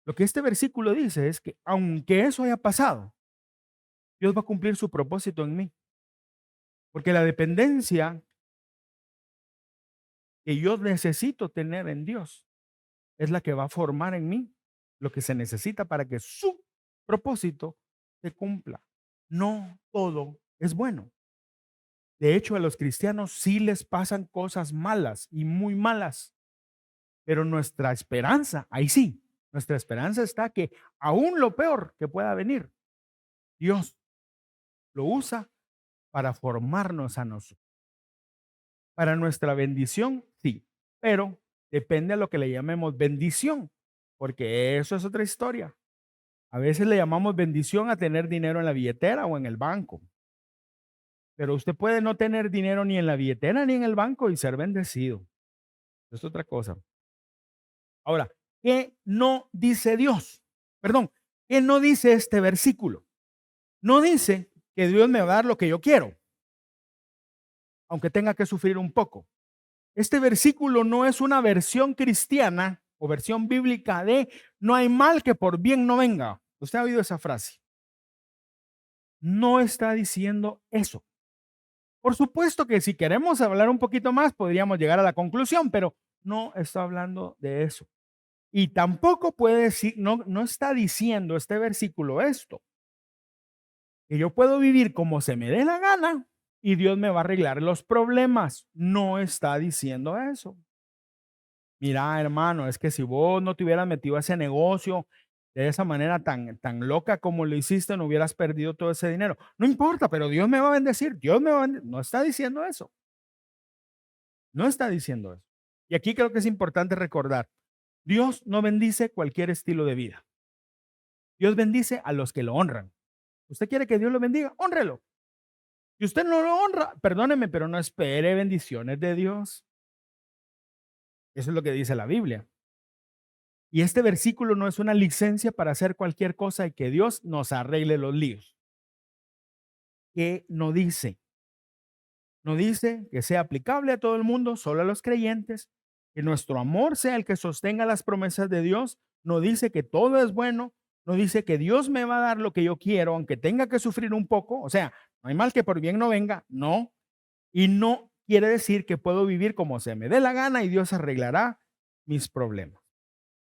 Speaker 1: Lo que este versículo dice es que aunque eso haya pasado, Dios va a cumplir su propósito en mí. Porque la dependencia que yo necesito tener en Dios es la que va a formar en mí lo que se necesita para que su propósito se cumpla. No todo es bueno. De hecho, a los cristianos sí les pasan cosas malas y muy malas, pero nuestra esperanza, ahí sí, nuestra esperanza está que aún lo peor que pueda venir, Dios lo usa para formarnos a nosotros. Para nuestra bendición, sí, pero depende a lo que le llamemos bendición, porque eso es otra historia. A veces le llamamos bendición a tener dinero en la billetera o en el banco, pero usted puede no tener dinero ni en la billetera ni en el banco y ser bendecido. Es otra cosa. Ahora, ¿qué no dice Dios? Perdón, ¿qué no dice este versículo? No dice que Dios me va a dar lo que yo quiero, aunque tenga que sufrir un poco. Este versículo no es una versión cristiana o versión bíblica de no hay mal que por bien no venga. ¿Usted ha oído esa frase? No está diciendo eso. Por supuesto que si queremos hablar un poquito más, podríamos llegar a la conclusión, pero no está hablando de eso. Y tampoco puede decir, no está diciendo este versículo esto, que yo puedo vivir como se me dé la gana y Dios me va a arreglar los problemas. No está diciendo eso. Mira, hermano, es que si vos no te hubieras metido a ese negocio de esa manera tan loca como lo hiciste, no hubieras perdido todo ese dinero. No importa, pero Dios me va a bendecir. Dios me va a bendecir. No está diciendo eso. No está diciendo eso. Y aquí creo que es importante recordar, Dios no bendice cualquier estilo de vida. Dios bendice a los que lo honran. ¿Usted quiere que Dios lo bendiga? Hónrelo. Si usted no lo honra, perdóneme, pero no espere bendiciones de Dios. Eso es lo que dice la Biblia. Y este versículo no es una licencia para hacer cualquier cosa y que Dios nos arregle los líos. ¿Qué no dice? No dice que sea aplicable a todo el mundo, solo a los creyentes, que nuestro amor sea el que sostenga las promesas de Dios. No dice que todo es bueno, no dice que Dios me va a dar lo que yo quiero, aunque tenga que sufrir un poco. O sea, no hay mal que por bien no venga, no. Y no quiere decir que puedo vivir como se me dé la gana y Dios arreglará mis problemas.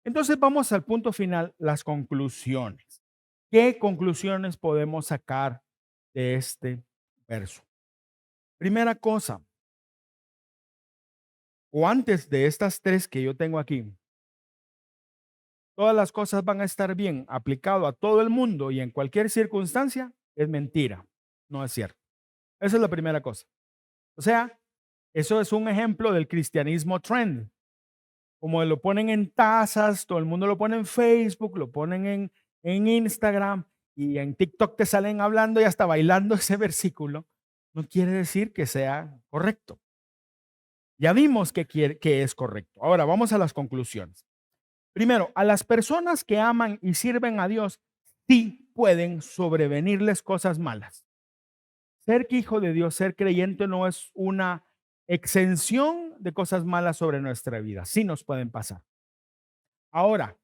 Speaker 1: Entonces vamos al punto final, las conclusiones. ¿Qué conclusiones podemos sacar de este verso? Primera cosa, o antes de estas tres que yo tengo aquí, todas las cosas van a estar bien aplicado a todo el mundo y en cualquier circunstancia, es mentira, no es cierto. Esa es la primera cosa. O sea, eso es un ejemplo del cristianismo trend. Como lo ponen en tazas, todo el mundo lo pone en Facebook, lo ponen en Instagram y en TikTok te salen hablando y hasta bailando ese versículo, no quiere decir que sea correcto. Ya vimos que es correcto. Ahora vamos a las conclusiones. Primero, a las personas que aman y sirven a Dios, sí pueden sobrevenirles cosas malas. Ser hijo de Dios, ser creyente no es una exención de cosas malas sobre nuestra vida. Sí nos pueden pasar. Ahora,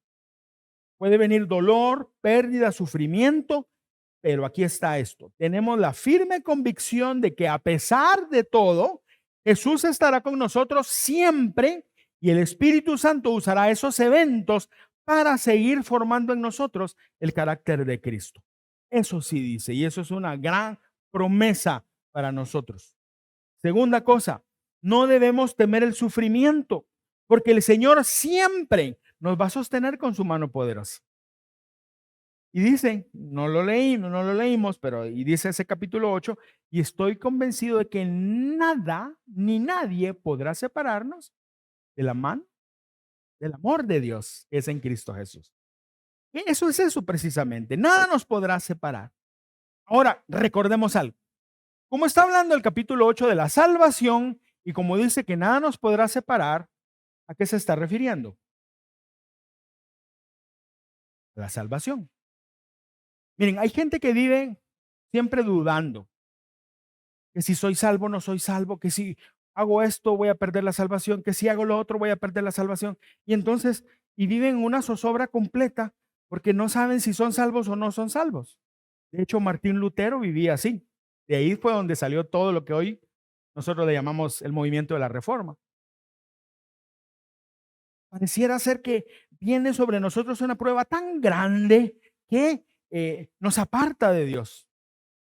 Speaker 1: puede venir dolor, pérdida, sufrimiento, pero aquí está esto. Tenemos la firme convicción de que a pesar de todo, Jesús estará con nosotros siempre y el Espíritu Santo usará esos eventos para seguir formando en nosotros el carácter de Cristo. Eso sí dice, y eso es una gran promesa para nosotros. Segunda cosa, no debemos temer el sufrimiento, porque el Señor siempre nos va a sostener con su mano poderosa. Y dice, no lo leímos, pero y dice ese capítulo 8, y estoy convencido de que nada ni nadie podrá separarnos de la mano del amor de Dios que es en Cristo Jesús. Y eso es eso precisamente, nada nos podrá separar. Ahora, recordemos algo. Como está hablando el capítulo 8 de la salvación, y como dice que nada nos podrá separar, ¿a qué se está refiriendo? A la salvación. Miren, hay gente que vive siempre dudando, que si soy salvo, no soy salvo, que si hago esto voy a perder la salvación, que si hago lo otro voy a perder la salvación. Y entonces, y viven una zozobra completa porque no saben si son salvos o no son salvos. De hecho, Martín Lutero vivía así. De ahí fue donde salió todo lo que hoy nosotros le llamamos el movimiento de la Reforma. Pareciera ser que viene sobre nosotros una prueba tan grande que nos aparta de Dios,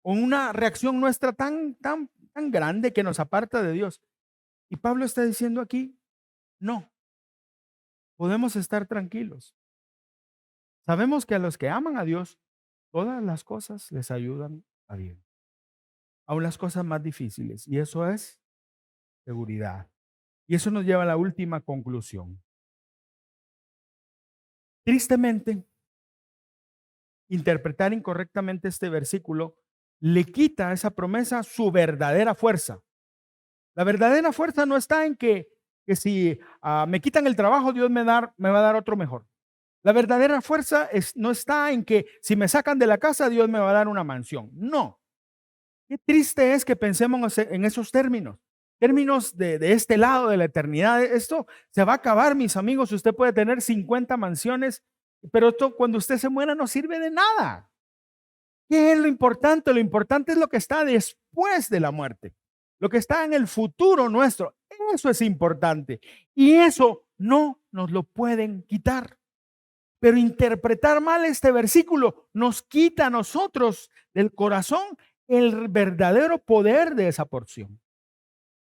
Speaker 1: o una reacción nuestra tan grande que nos aparta de Dios. Y Pablo está diciendo aquí, no, podemos estar tranquilos. Sabemos que a los que aman a Dios, todas las cosas les ayudan a bien, aun las cosas más difíciles. Y eso es seguridad. Y eso nos lleva a la última conclusión. Tristemente, interpretar incorrectamente este versículo le quita a esa promesa su verdadera fuerza. La verdadera fuerza no está en que si me quitan el trabajo, Dios me va a dar otro mejor. La verdadera fuerza no está en que si me sacan de la casa, Dios me va a dar una mansión. No. Qué triste es que pensemos en esos términos de este lado de la eternidad. Esto se va a acabar, mis amigos. Usted puede tener 50 mansiones, pero esto cuando usted se muera no sirve de nada. ¿Qué es lo importante? Lo importante es lo que está después de la muerte, lo que está en el futuro nuestro. Eso es importante y eso no nos lo pueden quitar. Pero interpretar mal este versículo nos quita a nosotros del corazón el verdadero poder de esa porción.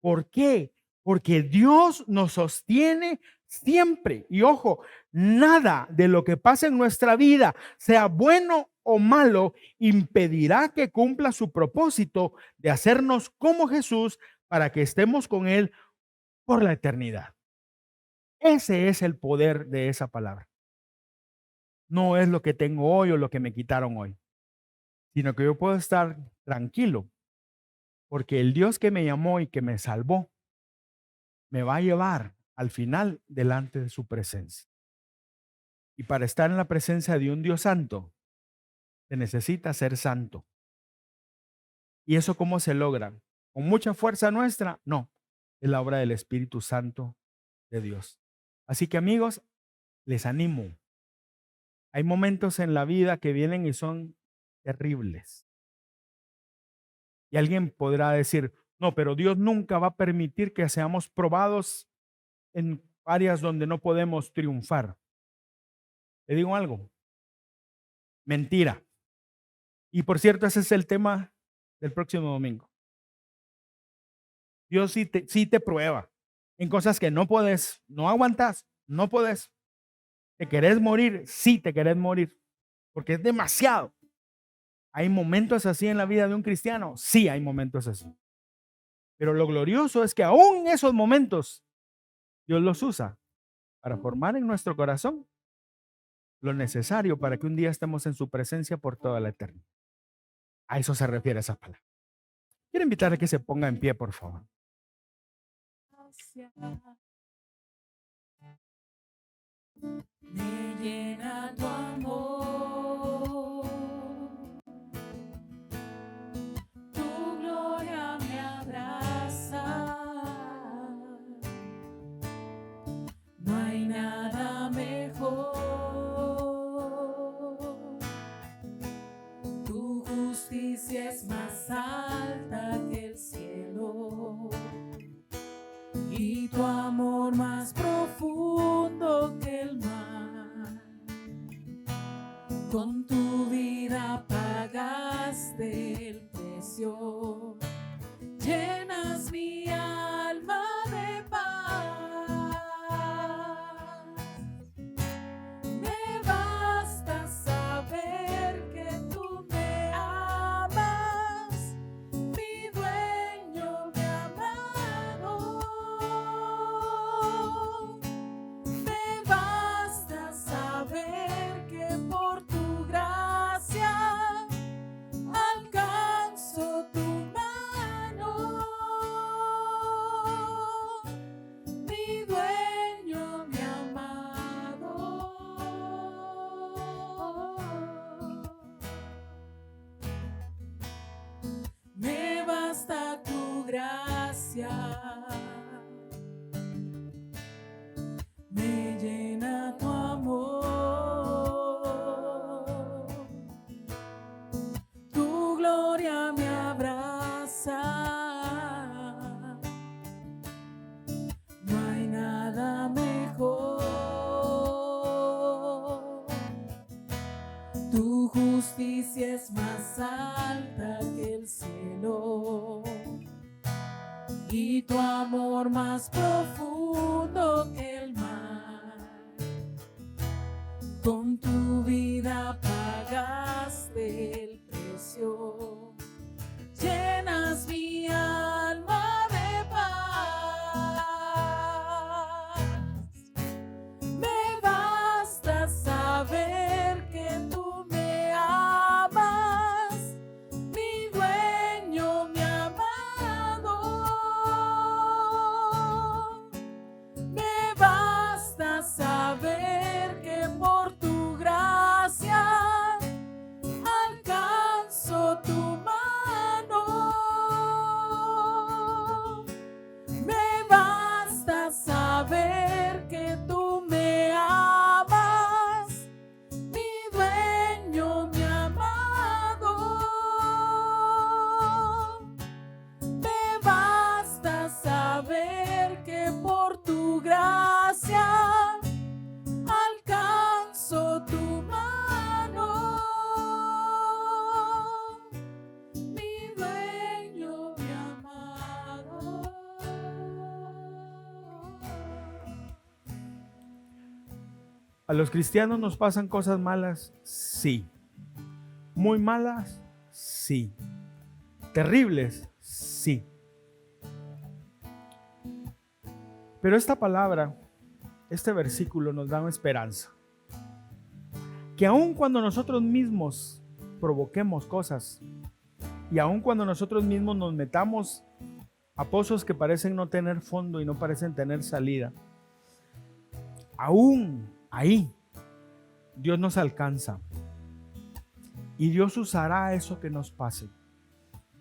Speaker 1: ¿Por qué? Porque Dios nos sostiene siempre. Y ojo, nada de lo que pasa en nuestra vida, sea bueno o malo, impedirá que cumpla su propósito de hacernos como Jesús para que estemos con Él por la eternidad. Ese es el poder de esa palabra. No es lo que tengo hoy o lo que me quitaron hoy, sino que yo puedo estar tranquilo porque el Dios que me llamó y que me salvó me va a llevar al final delante de su presencia. Y para estar en la presencia de un Dios santo, se necesita ser santo. ¿Y eso cómo se logra? ¿Con mucha fuerza nuestra? No, es la obra del Espíritu Santo de Dios. Así que amigos, les animo. Hay momentos en la vida que vienen y son terribles. Y alguien podrá decir, no, pero Dios nunca va a permitir que seamos probados en áreas donde no podemos triunfar. Le digo algo, mentira. Y por cierto, ese es el tema del próximo domingo. Dios sí te prueba en cosas que no puedes, no aguantas, no puedes. ¿Te querés morir? Sí, te querés morir, porque es demasiado. ¿Hay momentos así en la vida de un cristiano? Sí, hay momentos así. Pero lo glorioso es que aún en esos momentos, Dios los usa para formar en nuestro corazón lo necesario para que un día estemos en su presencia por toda la eternidad. A eso se refiere esa palabra. Quiero invitar a que se ponga en pie, por favor.
Speaker 2: Me llena tu amor, tu gloria me abraza, no hay nada mejor, tu justicia es más alta que el cielo y tu amor más profundo que el mar. Con tu vida pagaste el precio, llenas mi alma de paz. me llena tu amor, tu gloria me abraza, no hay nada mejor, tu justicia es más alta que el cielo y tu amor más profundo que el mar. Con tu vida pagaste el precio, llenas mi alma de paz. Me basta saber que tú me amas, mi dueño, mi amado. Me basta saber que por tu gracia alcanzo tu mano. Me basta saber que tú me amas, mi dueño, mi amado. Me basta saber que por tu gracia alcanzo tu mano, mi dueño, mi amado.
Speaker 1: ¿A los cristianos nos pasan cosas malas? Sí. ¿Muy malas? Sí. ¿Terribles? Sí. Pero esta palabra, este versículo nos da una esperanza. Que aun cuando nosotros mismos provoquemos cosas y aun cuando nosotros mismos nos metamos a pozos que parecen no tener fondo y no parecen tener salida, aún ahí Dios nos alcanza y Dios usará eso que nos pase,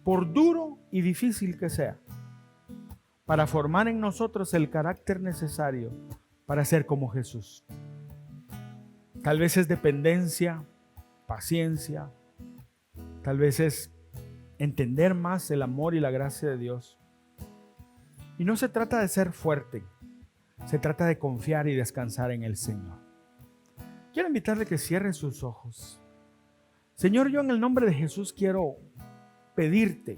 Speaker 1: por duro y difícil que sea, para formar en nosotros el carácter necesario para ser como Jesús. Tal vez es dependencia, paciencia, tal vez es entender más el amor y la gracia de Dios. Y no se trata de ser fuerte, se trata de confiar y descansar en el Señor. Quiero invitarle a que cierre sus ojos. Señor, yo en el nombre de Jesús quiero pedirte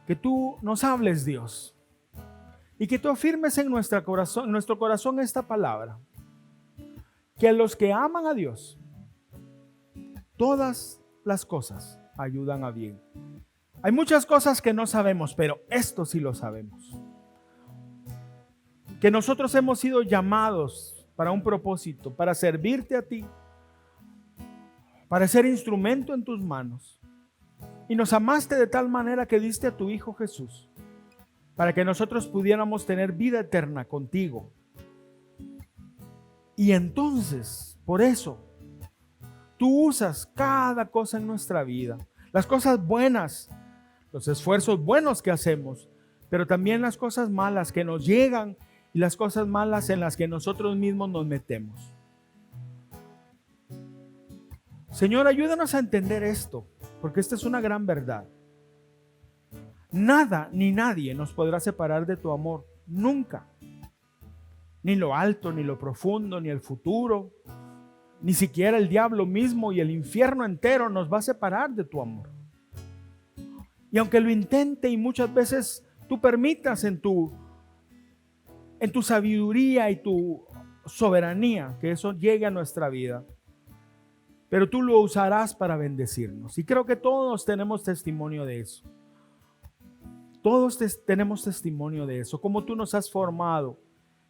Speaker 1: que tú nos hables, Dios, y que tú afirmes en nuestro corazón esta palabra, que a los que aman a Dios, todas las cosas ayudan a bien. Hay muchas cosas que no sabemos, pero esto sí lo sabemos. Que nosotros hemos sido llamados para un propósito, para servirte a ti, para ser instrumento en tus manos. Y nos amaste de tal manera que diste a tu Hijo Jesús, para que nosotros pudiéramos tener vida eterna contigo. Y entonces, por eso, tú usas cada cosa en nuestra vida, las cosas buenas, los esfuerzos buenos que hacemos, pero también las cosas malas que nos llegan y las cosas malas en las que nosotros mismos nos metemos. Señor, ayúdanos a entender esto, porque esta es una gran verdad. Nada ni nadie nos podrá separar de tu amor, nunca. Ni lo alto, ni lo profundo, ni el futuro, ni siquiera el diablo mismo y el infierno entero nos va a separar de tu amor. Y aunque lo intente y muchas veces tú permitas en tu sabiduría y tu soberanía que eso llegue a nuestra vida, pero tú lo usarás para bendecirnos. Y creo que todos tenemos testimonio de eso. Todos tenemos testimonio de eso, cómo tú nos has formado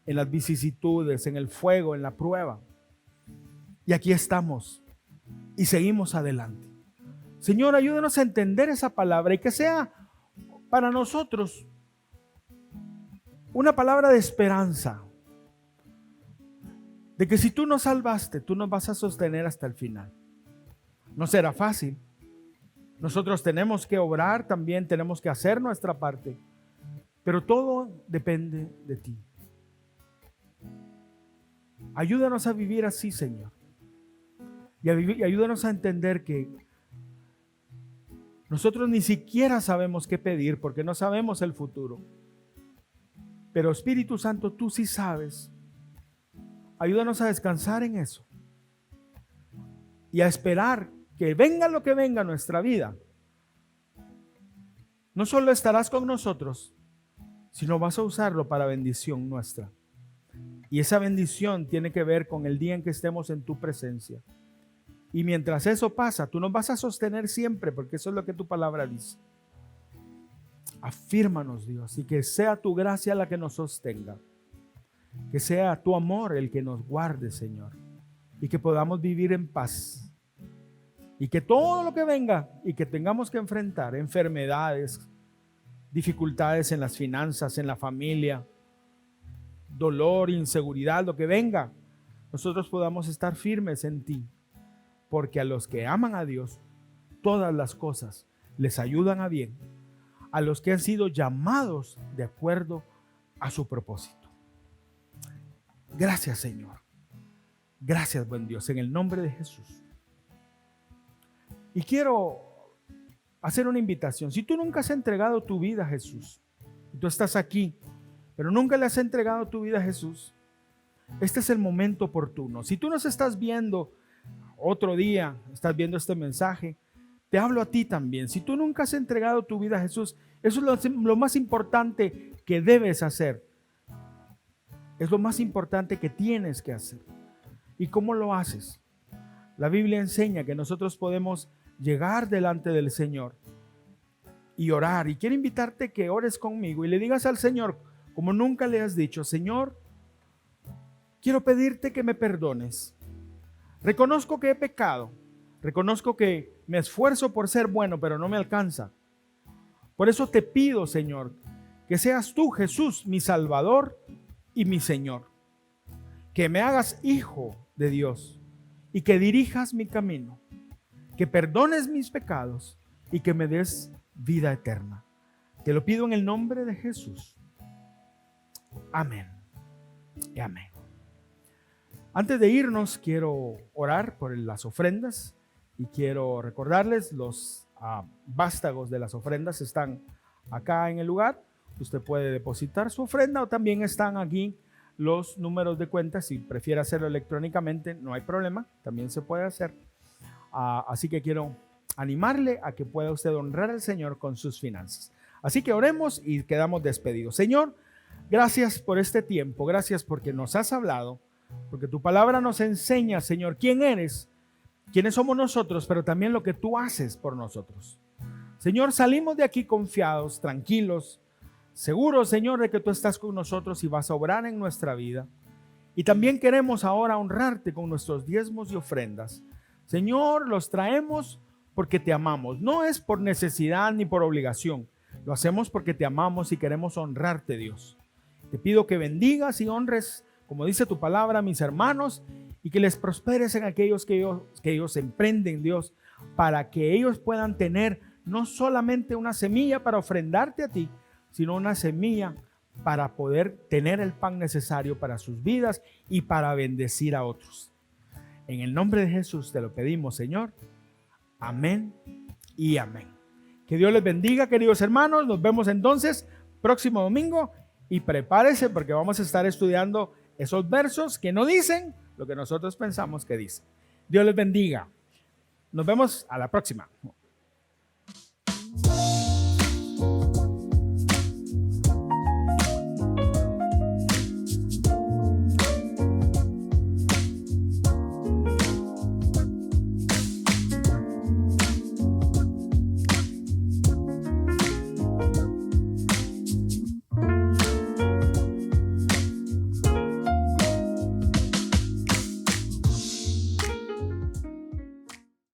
Speaker 1: en las vicisitudes, en el fuego, en la prueba. Y aquí estamos y seguimos adelante. Señor, ayúdanos a entender esa palabra y que sea para nosotros una palabra de esperanza, de que si tú nos salvaste, tú nos vas a sostener hasta el final. No será fácil. Nosotros tenemos que obrar también, tenemos que hacer nuestra parte, Pero todo depende de ti. Ayúdanos a vivir así, Señor. Y ayúdanos a entender que nosotros ni siquiera sabemos qué pedir porque no sabemos el futuro. Pero Espíritu Santo, tú sí sabes. Ayúdanos a descansar en eso. Y a esperar que venga lo que venga a nuestra vida. No solo estarás con nosotros, sino vas a usarlo para bendición nuestra. Y esa bendición tiene que ver con el día en que estemos en tu presencia. Y mientras eso pasa, tú nos vas a sostener siempre, porque eso es lo que tu palabra dice. Afírmanos, Dios, y que sea tu gracia la que nos sostenga. Que sea tu amor el que nos guarde, Señor. Y que podamos vivir en paz. Y que todo lo que venga y que tengamos que enfrentar, enfermedades, dificultades en las finanzas, en la familia, dolor, inseguridad, lo que venga, nosotros podamos estar firmes en ti. Porque a los que aman a Dios, todas las cosas les ayudan a bien, a los que han sido llamados de acuerdo a su propósito. Gracias, Señor. Gracias, buen Dios, en el nombre de Jesús. Y quiero hacer una invitación. Si tú nunca has entregado tu vida a Jesús, y tú estás aquí, pero nunca le has entregado tu vida a Jesús, este es el momento oportuno. Si tú nos estás viendo otro día, estás viendo este mensaje, te hablo a ti también. Si tú nunca has entregado tu vida a Jesús, eso es lo más importante que debes hacer. Es lo más importante que tienes que hacer. ¿Y cómo lo haces? La Biblia enseña que nosotros podemos llegar delante del Señor y orar. Y quiero invitarte que ores conmigo y le digas al Señor, como nunca le has dicho: Señor, quiero pedirte que me perdones. Reconozco que he pecado. Reconozco que me esfuerzo por ser bueno, pero no me alcanza. Por eso te pido, Señor, que seas tú, Jesús, mi Salvador y mi Señor. Que me hagas hijo de Dios y que dirijas mi camino. Que perdones mis pecados y que me des vida eterna. Te lo pido en el nombre de Jesús. Amén y amén. Antes de irnos, quiero orar por las ofrendas y quiero recordarles los vástagos de las ofrendas están acá en el lugar. Usted puede depositar su ofrenda o también están aquí los números de cuenta. Si prefiere hacerlo electrónicamente, no hay problema, también se puede hacer. Así que quiero animarle a que pueda usted honrar al Señor con sus finanzas. Así que oremos y quedamos despedidos. Señor, gracias por este tiempo, gracias porque nos has hablado, porque tu palabra nos enseña, Señor, quién eres, quiénes somos nosotros, pero también lo que tú haces por nosotros. Señor, salimos de aquí confiados, tranquilos, seguros, Señor, de que tú estás con nosotros y vas a obrar en nuestra vida. Y también queremos ahora honrarte con nuestros diezmos y ofrendas. Señor, los traemos porque te amamos. No es por necesidad ni por obligación. Lo hacemos porque te amamos y queremos honrarte, Dios. Te pido que bendigas y honres, como dice tu palabra, a mis hermanos, y que les prosperes en aquellos que ellos emprenden, Dios, para que ellos puedan tener no solamente una semilla para ofrendarte a ti, sino una semilla para poder tener el pan necesario para sus vidas y para bendecir a otros. En el nombre de Jesús te lo pedimos, Señor. Amén y amén. Que Dios les bendiga, queridos hermanos. Nos vemos entonces próximo domingo y prepárese porque vamos a estar estudiando esos versos que no dicen lo que nosotros pensamos que dicen. Dios les bendiga. Nos vemos a la próxima.